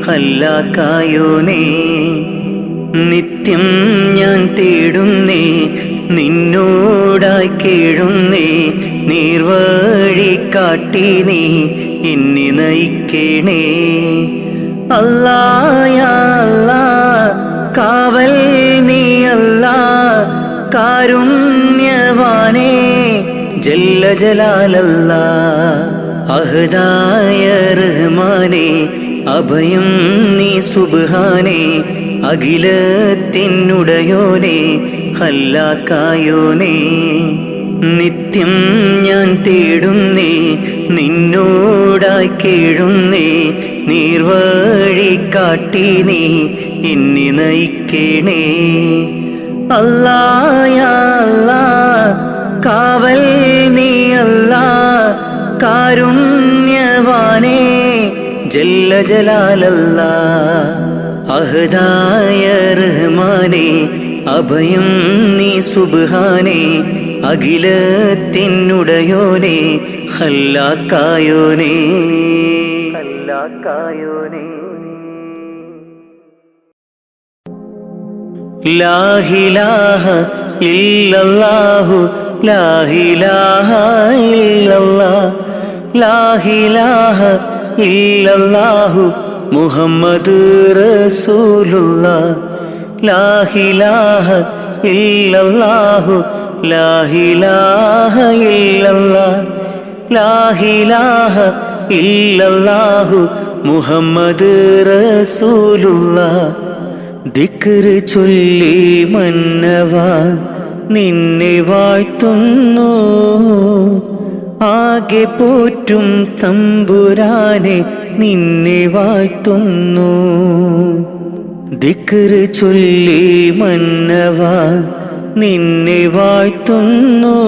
ഖല്ലാക്കായോനേ. നിത്യം ഞാൻ തേടുന്നേ നിന്നോടായി കേഴുന്നേ. നീർവഴി കാട്ടി നീ എന്നെ നയിക്കണേ. അല്ലാ യാ അല്ലാ കാവൽ നീ അല്ലാ. കാരുണ്യവാനേ ജല്ല ജലാലല്ലാ. അഹദായ റഹ്മാനേ അഭയം നീ സുബ്ഹാനേ. അഖിലത്തിനുടയോനേ ഖല്ലാക്കായോനേ. നിത്യം ഞാൻ തേടുന്നേ നിന്നോടായി കേഴുന്നേ. നീർവഴി കാട്ടി നീ എന്നെ നയിക്കണേ. അല്ലാ യാ അല്ലാ കാവൽ നീ അല്ലാ. കാരുണ്യവാനേ ജല്ല ജലാലല്ലാ. അഹദായ റഹ്മാനേ അഭയം നീ സുബ്ഹാനേ. അഖിലത്തിനുടയോനേ ഖല്ലാക്കായോനേ. ലാ ഇലാഹ ഇല്ലല്ലാഹു ലാ ഇലാഹ ഇല്ലല്ലാഹ്. ലാ ഇലാഹ ഇല്ലല്ലാഹു മുഹമ്മദ് റസൂലുള്ളാഹ്. ലാ ഇലാഹ ഇല്ലല്ലാഹു ലാ ഇലാഹ ഇല്ലല്ലാഹ്. ലാ ഇലാഹ ഇല്ലല്ലാഹു മുഹമ്മദ് റസൂലുള്ളാഹ്. ദിക്റ് ചൊല്ലി മന്നവാ നിന്നെ വാഴ്ത്തുന്നു. ആകെ പോറ്റും തമ്പുരാനെ നിന്നെ വാഴ്ത്തുന്നു. ദിക്റ് ചൊല്ലി മന്നവാ നിന്നെ വാഴ്ത്തുന്നു.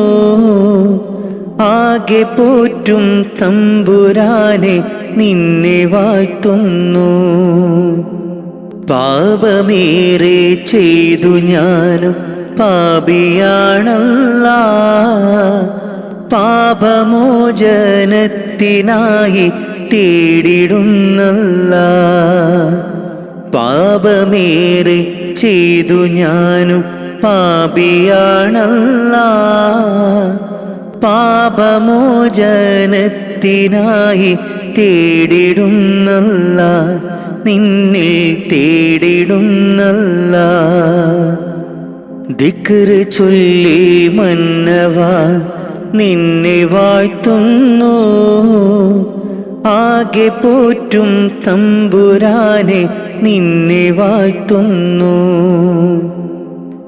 ആകെ പോറ്റും തമ്പുരാനെ നിന്നെ വാഴ്ത്തുന്നു. പാപമേറെ ചെയ്തു ഞാനും പാപിയാണല്ലാ. പാപമോചനത്തിനായി തേടിടുന്നല്ലാ. പാപമേറെ ചെയ്തു ഞാനും പാപിയാണല്ലാ. പാപമോചനത്തിനായി തേടിടുന്നല്ലാ. നിന്നിൽ തേടിടുന്നല്ലാ. ദിക്റ് ചൊല്ലി മന്നവാ നിന്നെ വാഴ്ത്തുന്നു. ആകെ പോറ്റും തമ്പുരാനെ നിന്നെ വാഴ്ത്തുന്നു.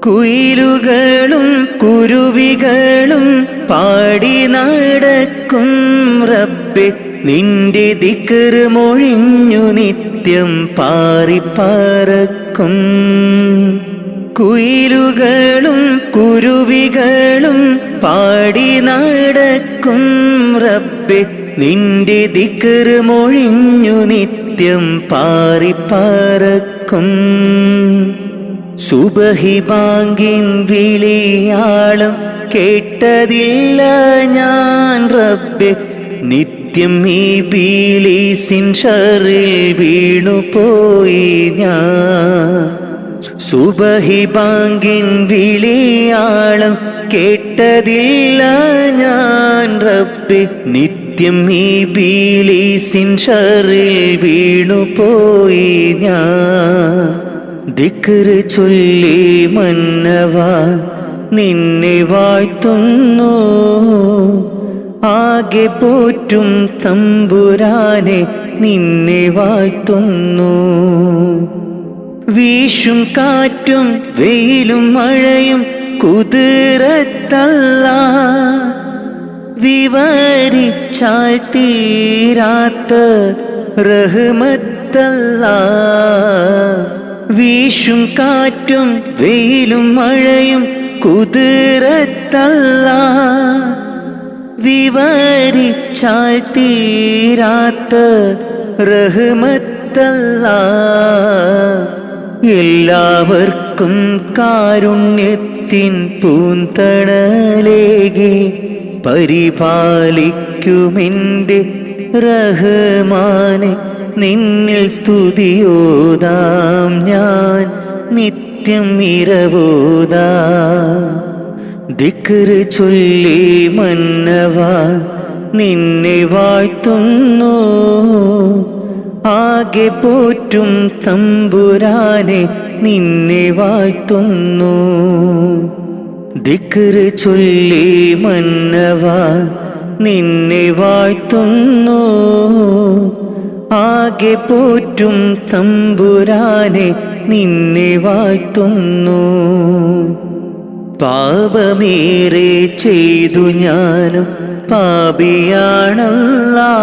കുയിലുകളും കുരുവികളും പാടി നടക്കും റബ്ബേ. നിന്റെ ദിക്റ് മൊഴിഞ്ഞു നിത്യം പാറിപ്പറക്കും. കുയിലുകളും കുരുവികളും പാടി നടക്കും റബ്ബേ. നിന്റെ ദിക്റ് മൊഴിഞ്ഞു നിത്യം പാറിപ്പറക്കും. സുബഹി ബാങ്കിൻ വിളിയാളം കേട്ടതില്ല ഞാൻ റബ്ബേ. നിത്യ നിത്യം ഈ ബീലീസിൻ ഷറിൽ വീണുപോയി ഞാൻ. സുബഹി ബാങ്കിൻ വിളിയാളം കേട്ടതില്ല ഞാൻ റബ്ബേ. നിത്യം ഈ ബീലീസിൻ ഷറിൽ വീണുപോയി ഞാൻ. ദിക്റ് ചൊല്ലി മന്നവാ നിന്നെ വാഴ്ത്തുന്നു. ആകെ പോറ്റും തമ്പുരാനെ നിന്നെ വാഴ്ത്തുന്നു. വീശും കാറ്റും വെയിലും മഴയും കുതിരത്തല്ലാ. വിവരിച്ചാൽ തീരാത്ത റഹ്മത്തല്ലാ. വീശും കാറ്റും വെയിലും മഴയും കുതിരത്തല്ലാ. വിവരിച്ചാൽ തീരാത്ത റഹ്മത്തല്ലാ. എല്ലാവർക്കും കാരുണ്യത്തിൻ പൂന്തണലേകി പരിപാലിക്കുമെൻ്റെ റഹ്മാനെ. നിന്നിൽ സ്തുതിയോതാം ഞാൻ നിത്യം ഇരവോതാം. ദിക്റ് ചൊല്ലി മന്നവാ നിന്നെ വാഴ്ത്തുന്നു. ആകെ പോറ്റും തമ്പുരാനെ നിന്നെ വാഴ്ത്തുന്നു. ദിക്റ് ചൊല്ലി മന്നവാ നിന്നെ വാഴ്ത്തുന്നു. ആകെ പോറ്റും തമ്പുരാനെ നിന്നെ വാഴ്ത്തുന്നു. പാപമേറെ ചെയ്തു ഞാനും പാപിയാണല്ലാ.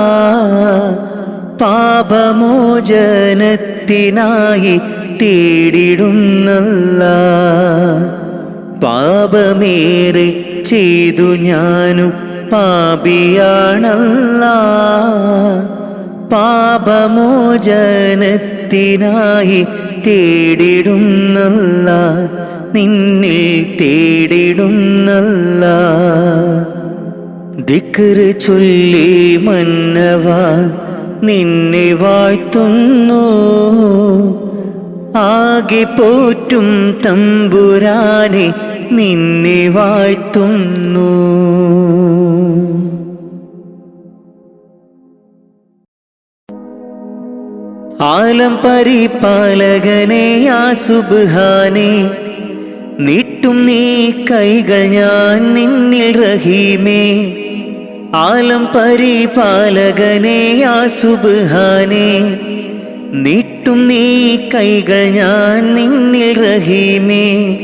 പാപമോചനത്തിനായി തേടിടുന്നല്ലാ. പാപമേറെ ചെയ്തു ഞാനും പാപിയാണല്ലാ. പാപമോചനത്തിനായി തേടിടുന്നല്ലാ. നിന്നിൽ തേടിടുന്നല്ലാ. ദിക്റ് ചൊല്ലി മന്നവാ നിന്നെ വാഴ്ത്തുന്നു. ആകെ പോറ്റും തമ്പുരാനെ നിന്നെ വാഴ്ത്തുന്നു. ആലം പരിപാലകനെ യാ സുബ്ഹാനേ. നീട്ടും നീ കൈകൾ ഞാൻ നിന്നിൽ റഹീമേ. ആലം പരിപാലകനെ യാ സുബ്ഹാനേ. നീട്ടും നീ കൈകൾ ഞാൻ നിന്നിൽ റഹീമേ.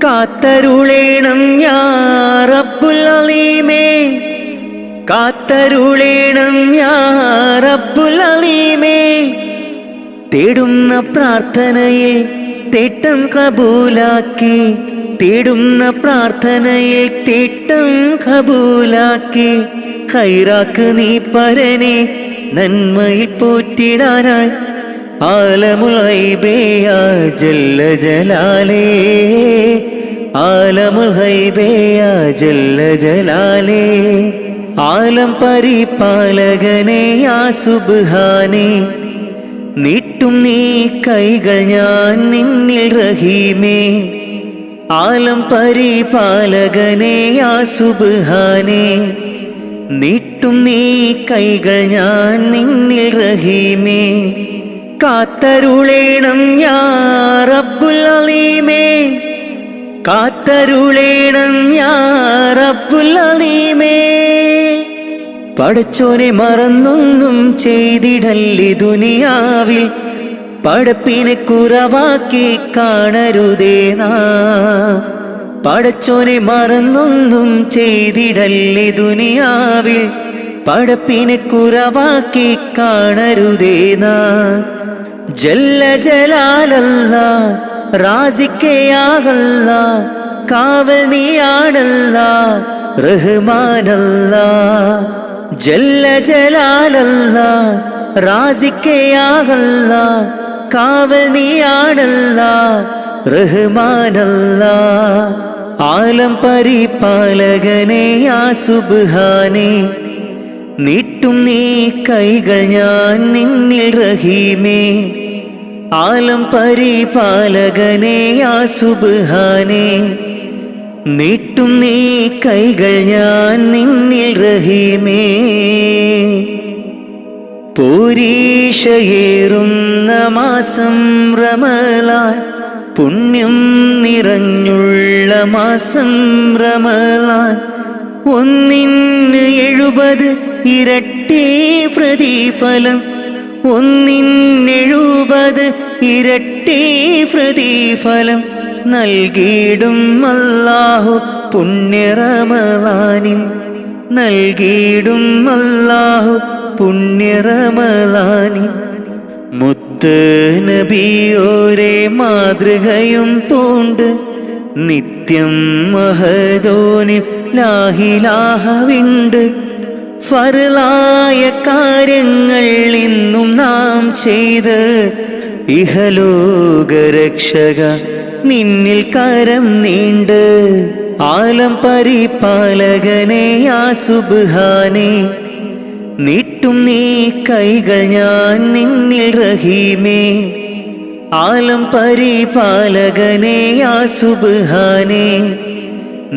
കാത്തരുളേണം യാ റബ്ബുൽ അലീമേ. കാത്തരുളേണം യാ റബ്ബുൽ അലീമേ. തേടുന്ന പ്രാർത്ഥനയിൽ തേട്ടം കബൂലാക്കി. തേടുന്ന പ്രാർത്ഥനയിൽ തേട്ടം കബൂലാക്കി. ഖൈറാക്ക് നീ പരനെ നന്മയിൽ പോറ്റിടാനായി. ആലമുൽ ഗൈബേ യാ ജല്ല ജലാലേ. ആലമുൽ ഗൈബേ യാ ജല്ല ജലാലേ. ആലം പരിപാലകനെ യാ സുബ്ഹാനേ. നീട്ടും നീ കൈകൾ ഞാൻ നിന്നിൽ റഹീമേ. ആലം പരിപാലകനെ യാ സുബ്ഹാനേ. നീട്ടും നീ കൈകൾ ഞാൻ നിന്നിൽ റഹീമേ. കാത്തരുളേണം യാ റബ്ബുൽ അലീമേ. കാത്തരുളേണം യാ റബ്ബുൽ അലീമേ. പടച്ചോനെ മറന്നൊന്നും ചെയ്തിടല്ലേ ദുനിയാവിൽ. പടപ്പിനെ കുറവാക്കി കാണരുതേ നാം. പടച്ചോനെ മറന്നൊന്നും ചെയ്തിടല്ലേ ദുനിയാവിൽ. പടപ്പിനെ കുറവാക്കി കാണരുതേ നാം. ജല്ല ജലാലല്ലാ റാസിക്കയാകല്ലാ. കാവൽ നീയാണല്ലാ റഹ്മാനല്ലാ. ജല്ല ജലാലല്ലാ റാസിക്കയാകല്ലാ. കാവൽ നീയാണല്ലാ റഹ്മാനല്ലാ. ആലം പരിപാലകനെ യാ സുബ്ഹാനേ. നീട്ടും നീ കൈകൾ ഞാൻ നിന്നിൽ റഹീമേ. ആലം പരിപാലകനേ യാ സുബ്ഹാനേ, നീട്ടും നീ കൈകൾ ഞാൻ നിന്നിൽ റഹീമേ. പോരീഷയേറുന്ന മാസം റമളാൻ, പുണ്യം നിറഞ്ഞുള്ള മാസം റമളാൻ. 1-70 ഇരട്ടി പ്രതിഫലം, 1-70 ഇരട്ടി പ്രതിഫലം നൽകിയിടും അല്ലാഹു പുണ്യ റമളാനിൽ, നൽകിയിടും അല്ലാഹു പുണ്യ റമളാനിൽ. മുത്ത് നബിയോരെ മാതൃകയും പൂണ്ട് നിത്യം മഹദോനിൽ ലാഹിലാഹവിണ്ട്. ഫർലായ കാര്യങ്ങൾ ഇന്നും നാം ചെയ്ത് ഇഹലോകരക്ഷക നിന്നിൽ കരം നീണ്ട്. ആലം പരിപാലകനേ യാ സുബ്ഹാനേ, നീട്ടും നീ കൈകൾ ഞാൻ നിന്നിൽ റഹീമേ. ആലം പരിപാലകനേ യാ സുബ്ഹാനേ,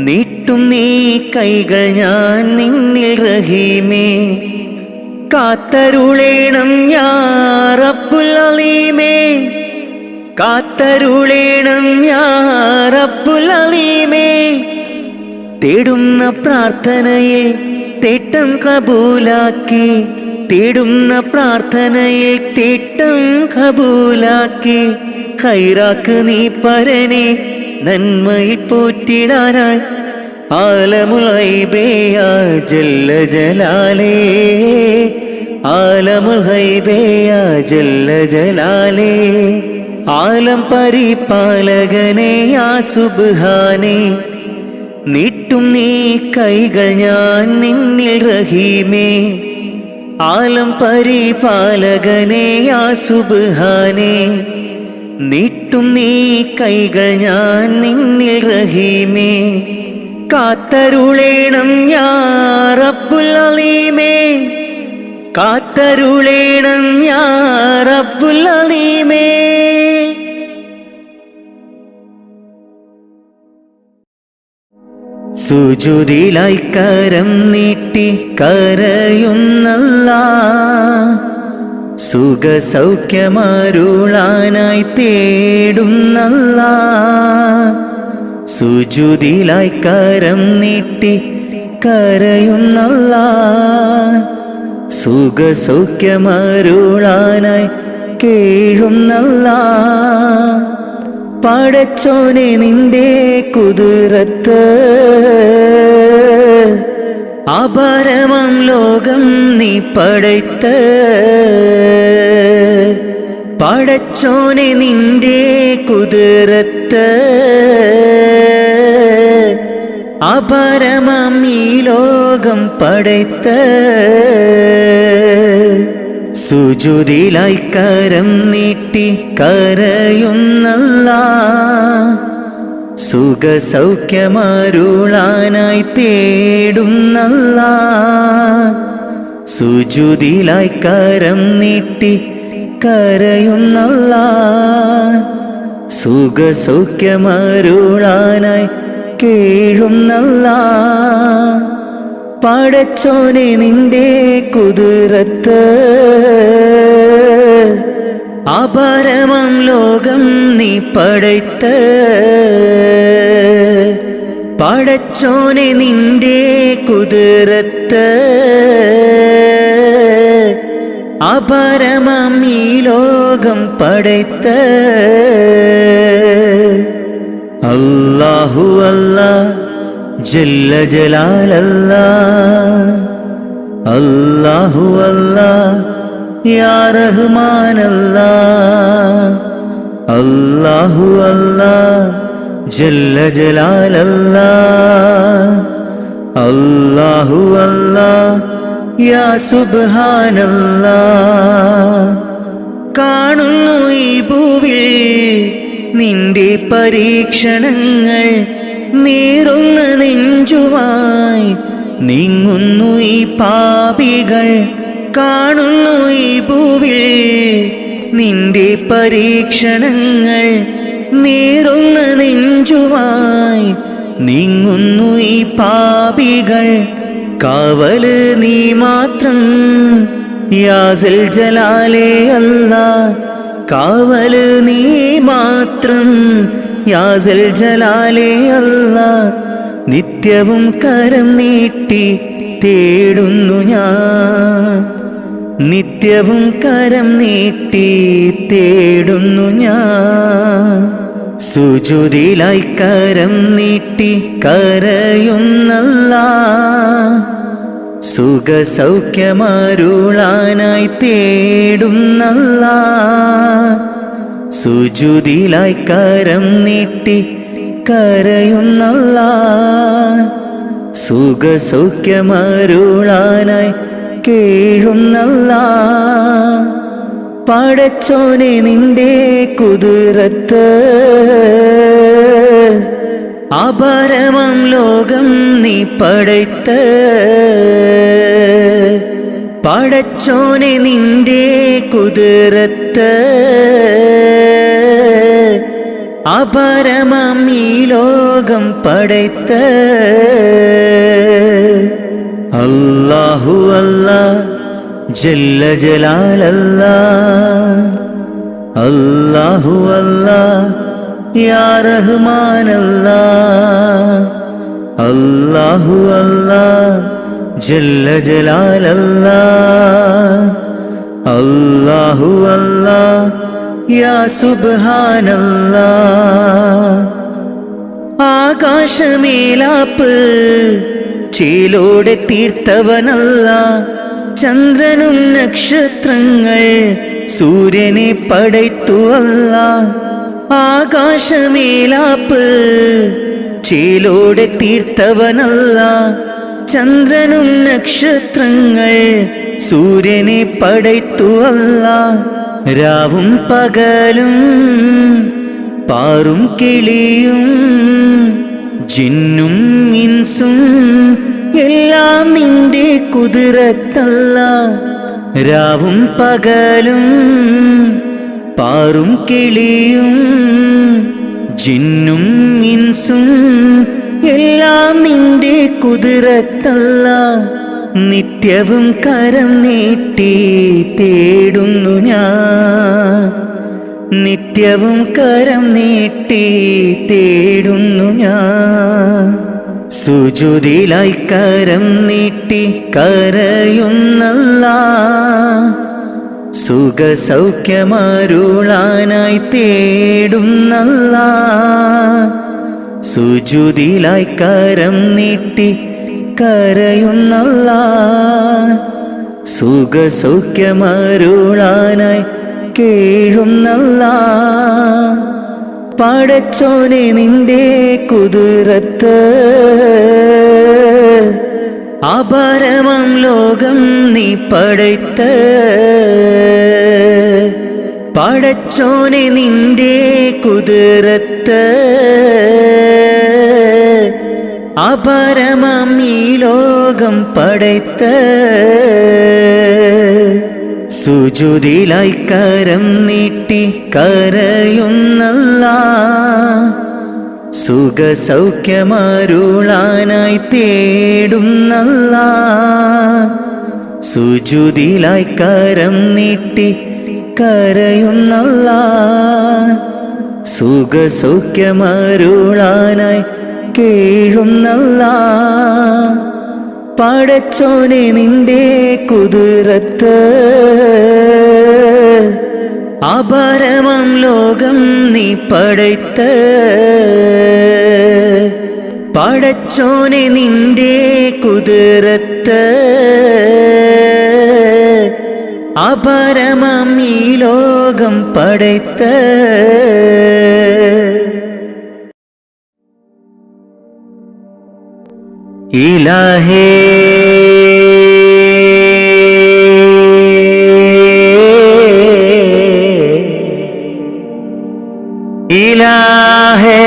നീട്ടും നീ കൈകൾ ഞാൻ നിന്നിൽ റഹീമേ. കാത്തരുളേണം യാ റബ്ബുൽ അലീമേ, കാത്തരുളേണം യാ റബ്ബുൽ അലീമേ. തേടുന്ന പ്രാർത്ഥനയിൽ തേട്ടം കബൂലാക്കി, തേടുന്ന പ്രാർത്ഥനയിൽ തേട്ടം കബൂലാക്കി. ഖൈറാക്ക് നീ പരനെ നന്മയിൽ പോറ്റിടാനായി. ആലമുൽ ഗൈബേ യാ ജല്ല ജലാലേ, ആലമുൽ ഗൈബേ യാ ജല്ല ജലാലേ. ആലം പരിപാലകനേ യാ സുബ്ഹാനേ, നീട്ടും നീ കൈകൾ ഞാൻ നിന്നിൽ റഹീമേ. ആലം പരിപാലകനേ യാ സുബ്ഹാനേ, നീട്ടും നീ കൈകൾ ഞാൻ നിന്നിൽ റഹീമേ. കാത്തരുളേണം യാ റബ്ബുൽ അലീമേ, കാത്തരുളേണം യാ റബ്ബുൽ അലീമേ. സുജൂദിലായി കരം നീട്ടി കരയുന്നല്ലാ, സുഖസൗഖ്യമരുളാനായി തേടുന്നല്ലാ. സുജൂദിലായി കരം നീട്ടി കരയുന്നല്ലാ, സുഖസൗഖ്യമരുളാനായി കേഴുന്നല്ലാ. പടച്ചോനെ നിന്റെ കുതിരത്ത് അപാരമാം ലോകം നീ പടയ്ത്ത്. പടച്ചോനെ നിന്റെ കുതിരത്ത് അപാരമാം ഈ ലോകം പടയ്ത്ത്. സുജൂദിലായി കരം നീട്ടി കരയുന്നല്ലാ, സുഖസൗഖ്യമരുളാനായി തേടുന്നല്ലാ. സുജൂദിലായി കരം നീട്ടി കരയുന്നല്ലാ, സുഖസൗഖ്യമരുളാനായി കേഴുന്നല്ലാ. പടച്ചോനെ നിന്റെ കുതിരത്ത് അപാരമാം ലോകം നീ പടയ്ത്ത്. പടച്ചോനെ നിന്റെ കുതിരത്ത് അപാരമാം ഈ ലോകം പടയ്ത്ത്. അല്ലാഹു അല്ലാ ജല്ല ജലാലല്ലാ, അല്ലാഹു അല്ലാ യാ റഹ്മാനല്ലാ. അല്ലാഹു അല്ലാ ജല്ല ജലാലല്ലാ, അല്ലാഹു അല്ലാ യാ സുബ്ഹാനല്ലാ. കാണുന്നു ഈ ഭൂവിൽ നിന്റെ പരീക്ഷണങ്ങൾ, നീറുന്ന നെഞ്ചുമായി നീങ്ങുന്നു ഈ പാപികൾ, കാണുന്നു ഈ ഭൂവിൽ നിന്റെ പരീക്ഷണങ്ങൾ. നേറുന്ന നെഞ്ചുമായി നീങ്ങുന്നു ഈ പാപികൾ, കാവല് നീ മാത്രം യാസൽ ജലാലേ അല്ലാ. കാവല് നീ മാത്രം യാസൽ ജലാലേ അല്ലാ. നിത്യവും കരം നീട്ടി തേടുന്നു ഞാൻ, നിത്യവും കരം നീട്ടി തേടുന്നു ഞാൻ. സുജൂദിലായി കരം നീട്ടി കരയുന്നല്ലാ, സുഖസൗഖ്യമരുളാനായി തേടുന്നല്ലാ. സുജൂദിലായി കരം നീട്ടി കരയുന്നല്ലാ, സുഖസൗഖ്യമരുളാനായി കേഴുന്നല്ലാ. പടച്ചോനെ നിന്റെ കുതിരത്ത് അപരമം ലോകം നീ പടയ്ത്ത്. പടച്ചോനെ നിന്റെ കുതിരത്ത് അപരമം ഈ ലോകം പടയ്ത്ത്. അല്ലാഹു അല്ലാ ജല്ല ജലാലല്ലാ. അല്ലാഹു അല്ലാ യാ റഹ്മാനല്ലാ. അല്ലാഹു അല്ലാ ജല്ല ജലാലല്ലാ. അല്ലാഹു അല്ലാ യാ സുബ്ഹാനല്ലാ. ആകാശമേലാപ്പ് ചേലോടെ തീർത്തവനല്ല, ചന്ദ്രനും നക്ഷത്രങ്ങൾ സൂര്യനെ പടയ്ത്തു അല്ല. ആകാശമേലാപ്പ് ചേലോടെ തീർത്തവനല്ല, ചന്ദ്രനും നക്ഷത്രങ്ങൾ സൂര്യനെ പടയ്ത്തു അല്ല. രാവും പകലും പാറും കിളിയും ജിന്നും ഇൻസും എല്ലാം നിന്റെ കുതിരത്തല്ല. രാവും പകലും പാറും കിളിയും ജിന്നും ഇൻസും എല്ലാം നിന്റെ കുതിരത്തല്ല. നിത്യവും കരം നീട്ടി തേടുന്നു ഞാൻ, നിത്യവും കരം നീട്ടി തേടുന്നു ഞാൻ. സുജൂദിലായി കരം നീട്ടി കരയുന്നല്ലാ, സുഖസൗഖ്യമരുളാനായി തേടുന്നല്ലാ. സുജൂദിലായി കരം നീട്ടി കരയുന്നല്ലാ, സുഖസൗഖ്യമരുളാനായി കേഴുന്നല്ലാ. പടച്ചോനെ നിന്റെ കുതിരത്ത് അപരമം ലോകം നീ പടയ്ത്ത്. പടച്ചോനെ നിന്റെ കുതിരത്ത് അപരമം ഈ ലോകം പടയ്ത്ത്. സുജൂദിലായി കരം നീട്ടി കരയുന്നല്ലാ, സുഖസൗഖ്യമരുളാനായി തേടുന്നല്ലാ. സുജൂദിലായി കരം നീട്ടി കരയുന്നല്ലാ, സുഖസൗഖ്യമരുളാനായി കേഴുന്നല്ലാ. പടച്ചോനെ നിന്റെ കുതിരത്ത് അപരമം ലോകം നീ പടയ്ത്ത്. പടച്ചോനെ നിന്റെ കുതിരത്ത് അപരമം ഈ ലോകം പടയ്ത്ത്. ഇലാഹേ ഇലാഹേ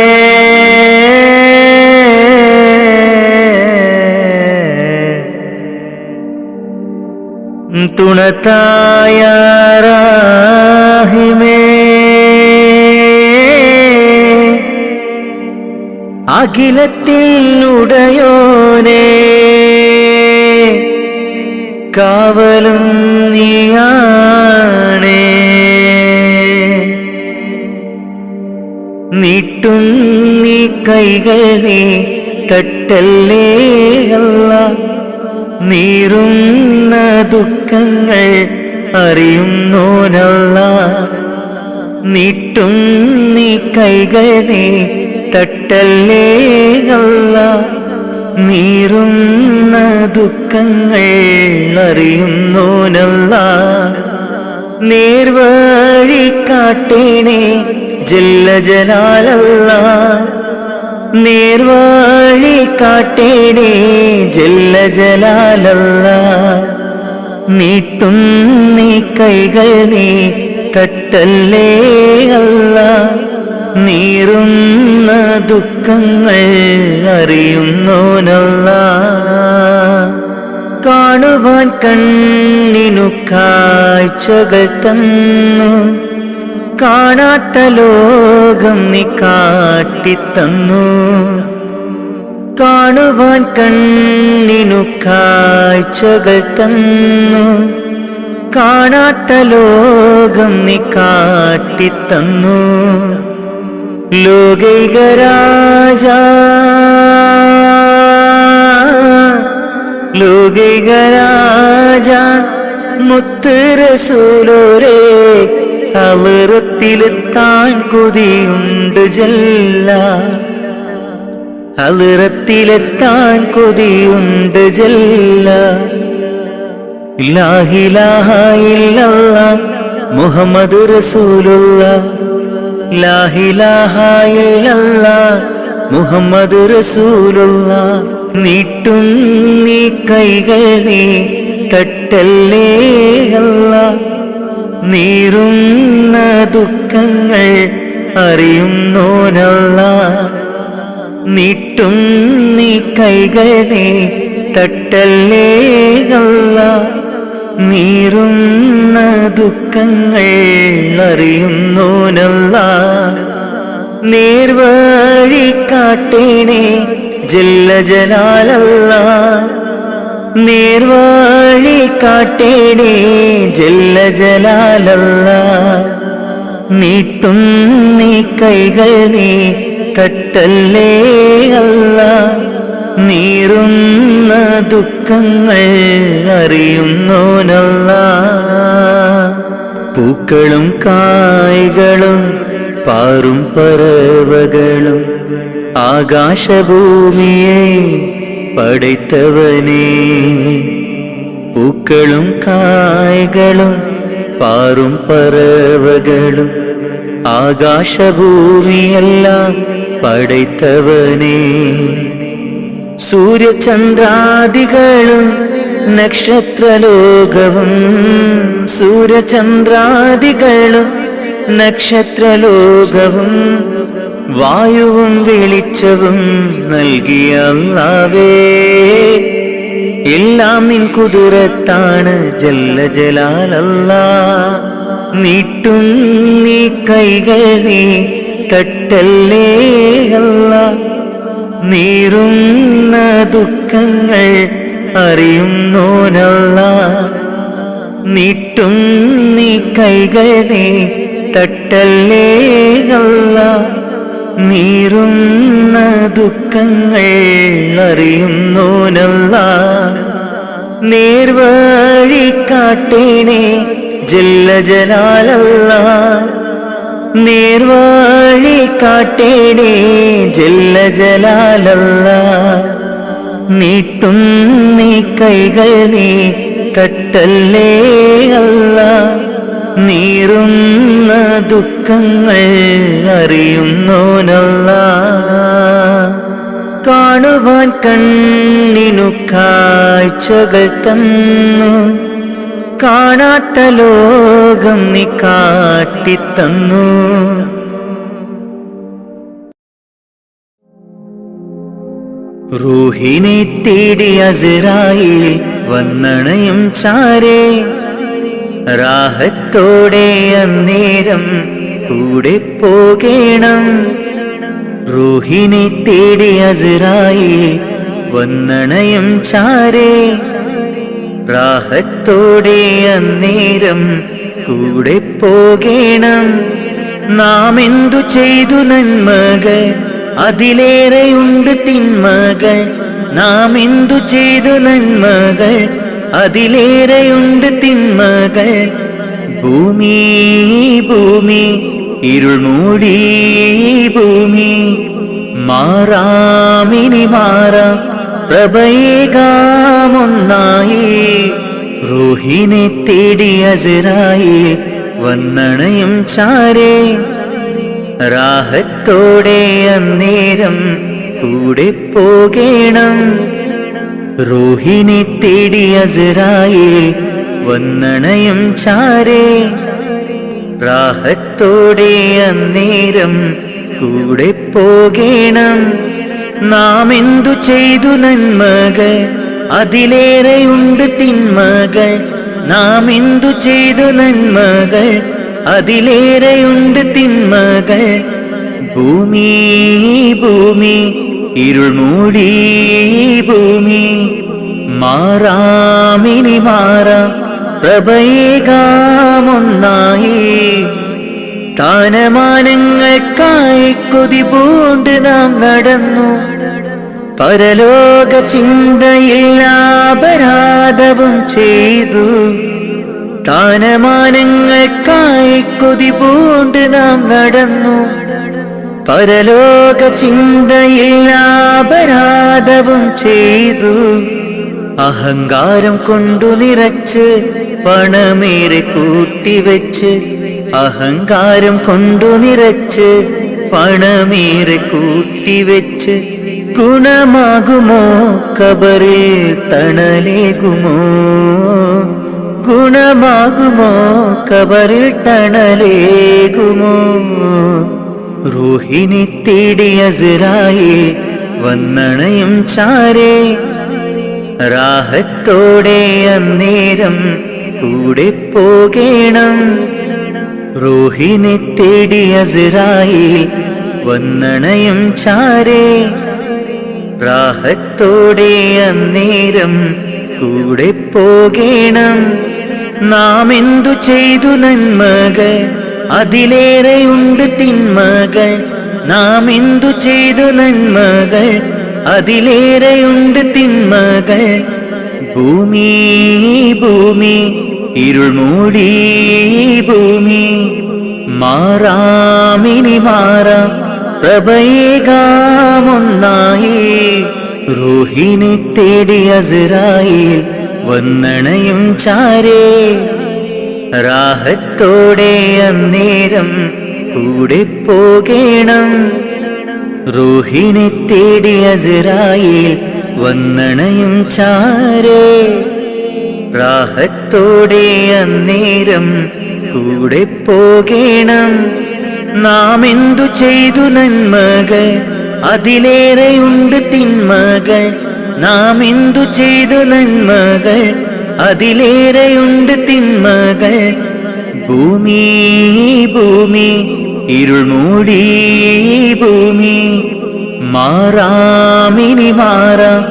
തുണതായ റാഹിമേ അഖിലത്തിനുടയോനേ കാവലും നീയാണേ നീട്ടും നീ കൈകൾ നീ തട്ടല്ലേ അല്ലാ നീറുന്ന ദുഃഖങ്ങൾ അറിയുന്നോനല്ലാ നീട്ടും നീ കൈകൾ നീ തട്ടല്ലേ അല്ലാ നീറുന്ന ദുഃഖങ്ങൾ അറിയുന്നോനല്ലാ നേർവഴി കാട്ടേണേ ജല്ല ജലാലല്ലാ നേർവഴി കാട്ടേണേ ജല്ല ജലാലല്ലാ നീട്ടും നീ കൈകൾ നീ തട്ടല്ലേ അല്ലാ നീറുന്ന ദുഃഖങ്ങൾ അറിയുന്നോനല്ലാ കാണുവാൻ കണ്ണിനു കാഴ്ചകൾ തന്നു കാണാത്ത ലോകം നീ കാട്ടിത്തന്നു കാണുവാൻ കണ്ണിനു കാഴ്ചകൾ തന്നു കാണാത്ത ലോകം നീ കാട്ടിത്തന്നു ലോകൈക രാജ ലോകൈക രാജ മുത്ത് റസൂലോരേ അളിറത്തിലെത്താൻ കൊതിയുണ്ട് ജല്ല അളിറത്തിലെത്താൻ കൊതിയുണ്ട് ജല്ല ലാ ഇലാഹ ഇല്ലല്ലാഹ് മുഹമ്മദ് റസൂലുള്ളാഹ് ലാ ഇലാഹ ഇല്ലല്ലാഹ് മുഹമ്മദ് റസൂലുള്ളാഹ് നീട്ടും നീ കൈകൾ നീ തട്ടല്ലേ അല്ലാ നീറുന്ന ദുഃഖങ്ങൾ അറിയുന്നോനല്ലാ നീട്ടും നീ കൈകൾ നീ തട്ടല്ലേ അല്ലാ നീറുന്ന ദുഃഖങ്ങൾ അറിയുന്നോനല്ലാ നേർവഴി കാട്ടേണേ ജല്ല ജലാലല്ലാ നേർവഴി കാട്ടേണേ ജല്ല ജലാലല്ലാ നീട്ടും നീ കൈകൾ നീ തട്ടല്ലേ അല്ലാ നീറുന്ന ദുഃഖങ്ങൾ അറിയുന്നോനല്ലാ പൂക്കളും കായ്കളും പാറും പറവകളും ആകാശഭൂമിയെ പടൈത്തവനേ പൂക്കളും കായ്കളും പാറും പറവകളും ആകാശഭൂമിയെല്ലാം പടൈത്തവനേ സൂര്യചന്ദ്രാദികളും നക്ഷത്രലോകവും സൂര്യചന്ദ്രാദികളും നക്ഷത്രലോകവും വായുവും വെളിച്ചവും നൽകിയ അല്ലാഹുവേ എല്ലാം നിൻ കുതിരത്താണ് ജല്ല ജലാലല്ലാ നീട്ടും നീ കൈകൾ നീ തട്ടല്ലേ അല്ലാ നീറുന്ന ദുഃഖങ്ങൾ അറിയുന്നോനല്ലാ നീട്ടും നീ കൈകൾ നീ തട്ടല്ലേ അല്ലാ നീറുന്ന ദുഃഖങ്ങൾ അറിയുന്നോനല്ലാ നേർവഴി കാട്ടേണേ ജല്ല ജലാലല്ലാ നേർവഴി കാട്ടേണേ ജല്ല ജലാലല്ലാ നീട്ടും നീ കൈകൾ നീ തട്ടല്ലേ അല്ലാ നീറുന്ന ദുഃഖങ്ങൾ അറിയുന്നോനല്ലാ കാണുവാൻ കണ്ണിനു കാഴ്ചകൾ തന്നു കാണാത്ത ലോകം നീ കാട്ടിത്തന്നു റൂഹിനെ തേടി അസ്രായീൽ വന്നണയും ചാരേ റാഹത്തോടെ അന്നേരം കൂടെ പോകേണം. റൂഹിനെ തേടി അസ്രായീൽ വന്നണയും ചാരേ റാഹത്തോടെ അന്നേരം കൂടെ പോകേണം. നാം എന്തു ചെയ്തു നന്മകൾ അതിലേറെയുണ്ട് തിന്മകൾ. നാം എന്തു ചെയ്തു നന്മകൾ അതിലേറെയുണ്ട് തിന്മകൾ. ഭൂമി ഭൂമി ഇരുൾ മൂടി ഭൂമി മാറാമിനി മാറാം പ്രഭയേകാമൊന്നായി. റൂഹിനെ തേടി അസ്രായീൽ വന്നണയും ചാരേ റാഹത്തോടെ അന്നേരം കൂടെ പോകേണം. റൂഹിനെ തേടി അസ്രായീൽ വന്നണയും ചാരേ റാഹത്തോടെ അന്നേരം കൂടെ പോകേണം. നാം എന്തു ചെയ്തു നന്മകൾ അതിലേറെയുണ്ട് തിന്മകൾ. നാം എന്തു ചെയ്തു നന്മകൾ അതിലേറെയുണ്ട് തിന്മകൾ. ഭൂമി ഭൂമി ഇരുൾ മൂടി ഭൂമി മാറാമിനി മാറാം പ്രഭയേകാമൊന്നായി. സ്ഥാനമാനങ്ങൾക്കായി കൊതി പൂണ്ട് നാം നടന്നു. പരലോക ചിന്തയിൽ അപരാധവും ചെയ്തു. സ്ഥാനമാനങ്ങൾക്കായി കൊതി പൂണ്ട് നാം നടന്നു. പരലോക ചിന്തയിൽ അപരാധവും ചെയ്തു. അഹങ്കാരം കൊണ്ടു നിറച്ച് പണമേറെ കൂട്ടിവെച്ച്. അഹങ്കാരം കൊണ്ടു നിറച്ച് പണമേറെ കൂട്ടിവെച്ച്. ഗുണമാകുമോ ഖബറിൽ തണലേകുമോ? ഗുണമാകുമോ ഖബറിൽ തണലേകുമോ? റൂഹിനെ തേടി അസ്രായീൽ വന്നണയും ചാരേ റാഹത്തോടെ അന്നേരം കൂടെ പോകേണം. റൂഹിനെ തേടി അസ്രായീൽ വന്നണയും ചാരേ റാഹത്തോടെ അന്നേരം കൂടെ പോകേണം. നാം എന്തു ചെയ്തു നന്മകൾ അതിലേറെയുണ്ട് തിന്മകൾ. നാം എന്തു ചെയ്തു നന്മകൾ അതിലേറെയുണ്ട് തിന്മകൾ. ഭൂമി ഭൂമി ഇരുൾ മൂടി ഭൂമി മാറാമിനി മാറാം പ്രഭയേകാമൊന്നായി. റൂഹിനെ തേടി അസ്രായീൽ വന്നണയും ചാരേ റാഹത്തോടെ അന്നേരം കൂടെ പോകേണം. റൂഹിനെ തേടി അസ്രായീൽ വന്നണയും ചാരേ റാഹത്തോടെ അന്നേരം കൂടെ പോകേണം. നാം എന്തു ചെയ്തു നന്മകൾ അതിലേറെയുണ്ട് തിന്മകൾ. നാം എന്തു ചെയ്തു നന്മകൾ അതിലേറെയുണ്ട് തിന്മകൾ. ഭൂമി ഭൂമി ഇരുൾ മൂടി ഭൂമി മാറാമിനി മാറാം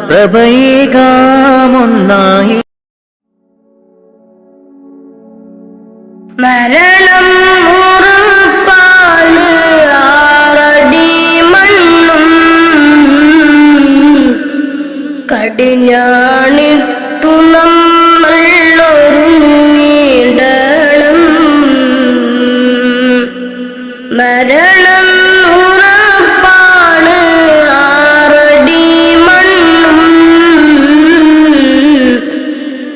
പ്രഭയേകാമൊന്നായി. മരണം ഉറപ്പാണ് ആറടി മണ്ണും കടിഞ്ഞാണിട്ടു നമ്മൾ ഒരുങ്ങിടണം. മരണം ഉറപ്പാണ് ആറടി മണ്ണും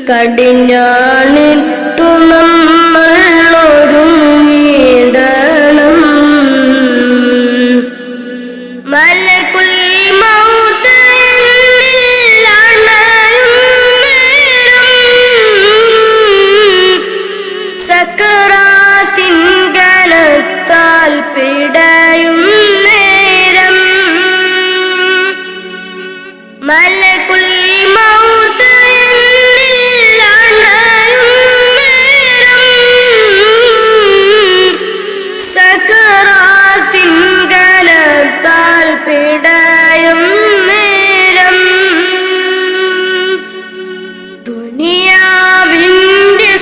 കടിഞ്ഞാണിട്ടു നമ്മൾ ഒരുങ്ങിടണം. മലക്കുൽ മൗത്ത് എന്നിൽ അണയും നേരം സക്കറാത്തിൻ ഗണത്താൽ പിടയും നേരം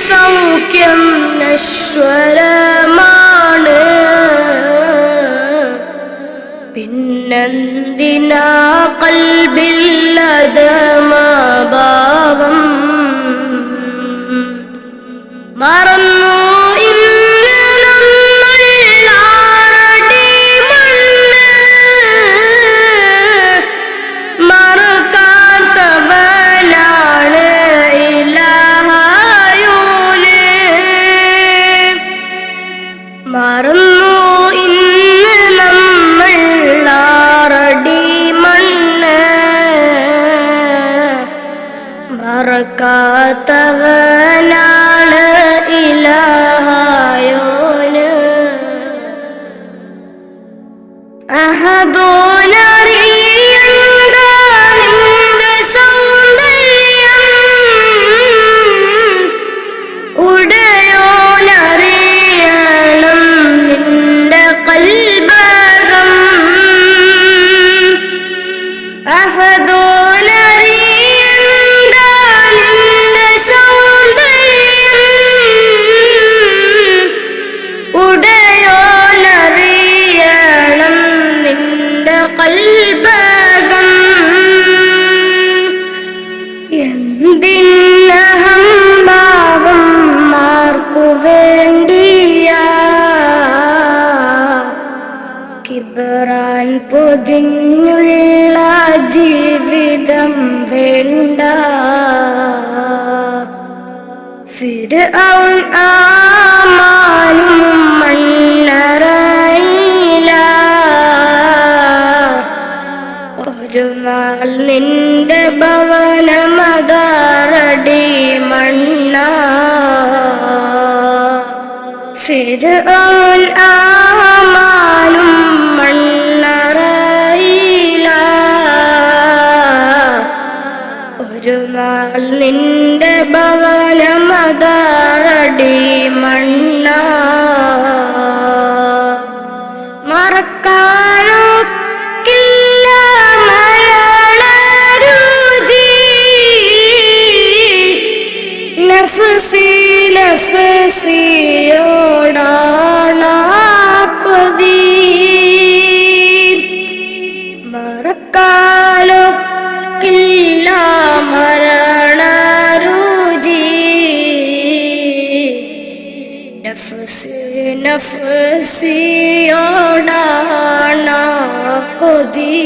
സൗഖ്യം നശ്വരമാണ്. പിന്നെന്തിനാ കൽബില്ലതമാഭാവം മറന്നു ഇന്ന് നമ്മൾ ആറടി മണ്ണ്. മറക്കാത്തവനാണ് ഇലാഹായോന്. മറന്നു ഇന്ന് നമ്മൾ ആറടി മണ്ണ്. മറക്കാത്തവനാണ് ഇലാഹായോന്. അഹദോനറിയണ്ട നിന്റെ സൗന്ദര്യം, ഉടയോനറിയണം നിന്റെ കൽബകം. അഹദോനറിയണ്ട നിന്റെ സൗന്ദര്യം, ഉടയോനറിയണം നിന്റെ കൽബകം. എന്തിനഹംഭാവം മാർക്കു വേണ്ടിയാ കിബറാൻ പൊതിഞ്ഞുള്ള ജീവിതം വേണ്ട. ഫിർഔൻ ആമാനും മണ്ണറയില. ഒരു നാൾ നിന്റെ ഭവനമതാറടി മണ്ണ. ഫിർഔൻ ആമാനും മണ്ണറയില. ഒരു നാൾ നിന്റെ ഭവനമതാറടി മണ്ണ. മറക്കാനൊക്കില്ല മരണരുചി. നഫ്സി നഫ്സിയോടാണ് കൊതി. മറക്കാനൊക്കില്ല മരണരുചി. നഫ്സി നഫ്സിയോടാണ് കൊതി.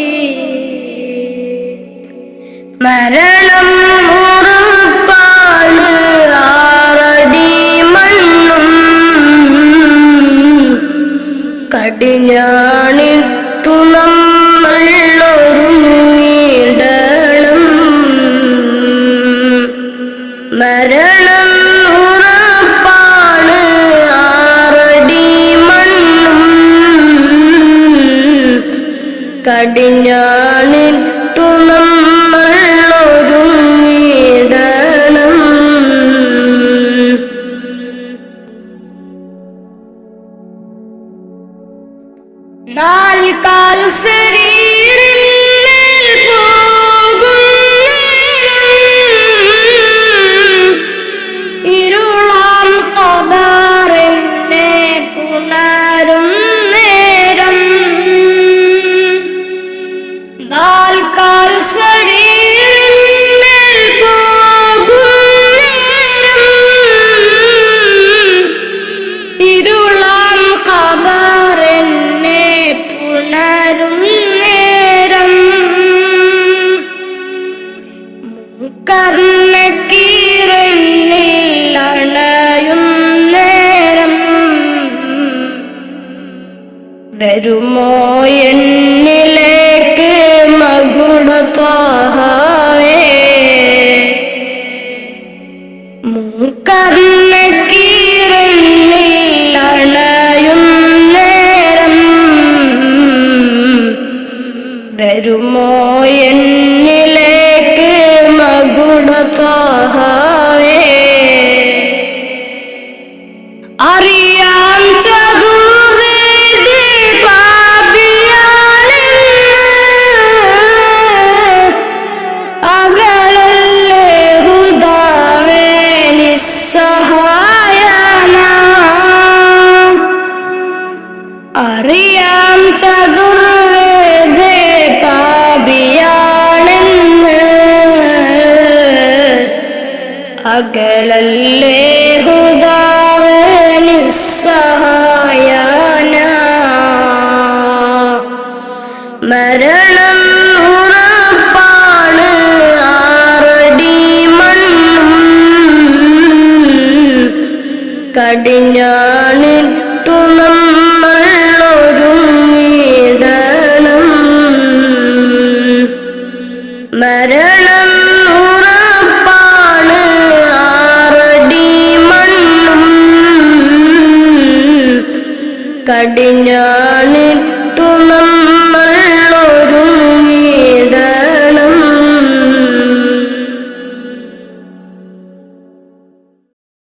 മരണം ഉറപ്പാണ് ആറടി മണ്ണും. കടിഞ്ഞാണിട്ടു നമ്മൾ ഒരുങ്ങിടണം. മരണം ഉറപ്പാണ് ആറടി മണ്ണും. കടിഞ്ഞാണിട്ടു നമ്മൾ ഒരുങ്ങിടണം. നാൽക്കാൽ ശരീരമേൽ പോകും നേരം. ഇരുളാം ഖബറിനെ പുണരും നേരം. നാൽക്കാൽ ശരീരമേൽ പോകും നേരം. ഇരുളാം ഖബറിനെ പുണരും നേരം. കർണക്കീരനിൽ അണയും നേരം. വരുമോ എന്നിലേക്ക് മകുടത്വാഹേ. കർണക്കീരനിൽ അണയും നേരം. വരുമോ എന്നിലേക്ക് മകുടത്വാഹേ. അറിയാം ചതുർവേദി പാപിയാണെന്ന്. അകലല്ലേ ഹുദാവേ നിസ്സഹായ. അറിയാം ചതുർവേദേ പാപിയാണെന്ന്, അകലല്ലേ ഹുദാവേ നിസ്സഹായന. മരണം ഉറപ്പാണ് ആറടി മണ്ണും, കടിഞ്ഞാണിട്ടു നമ്മൾ ഒരുങ്ങിടണം. മരണം ഉറപ്പാണ് ആറടി മണ്ണും, കടിഞ്ഞാണിട്ടു നമ്മൾ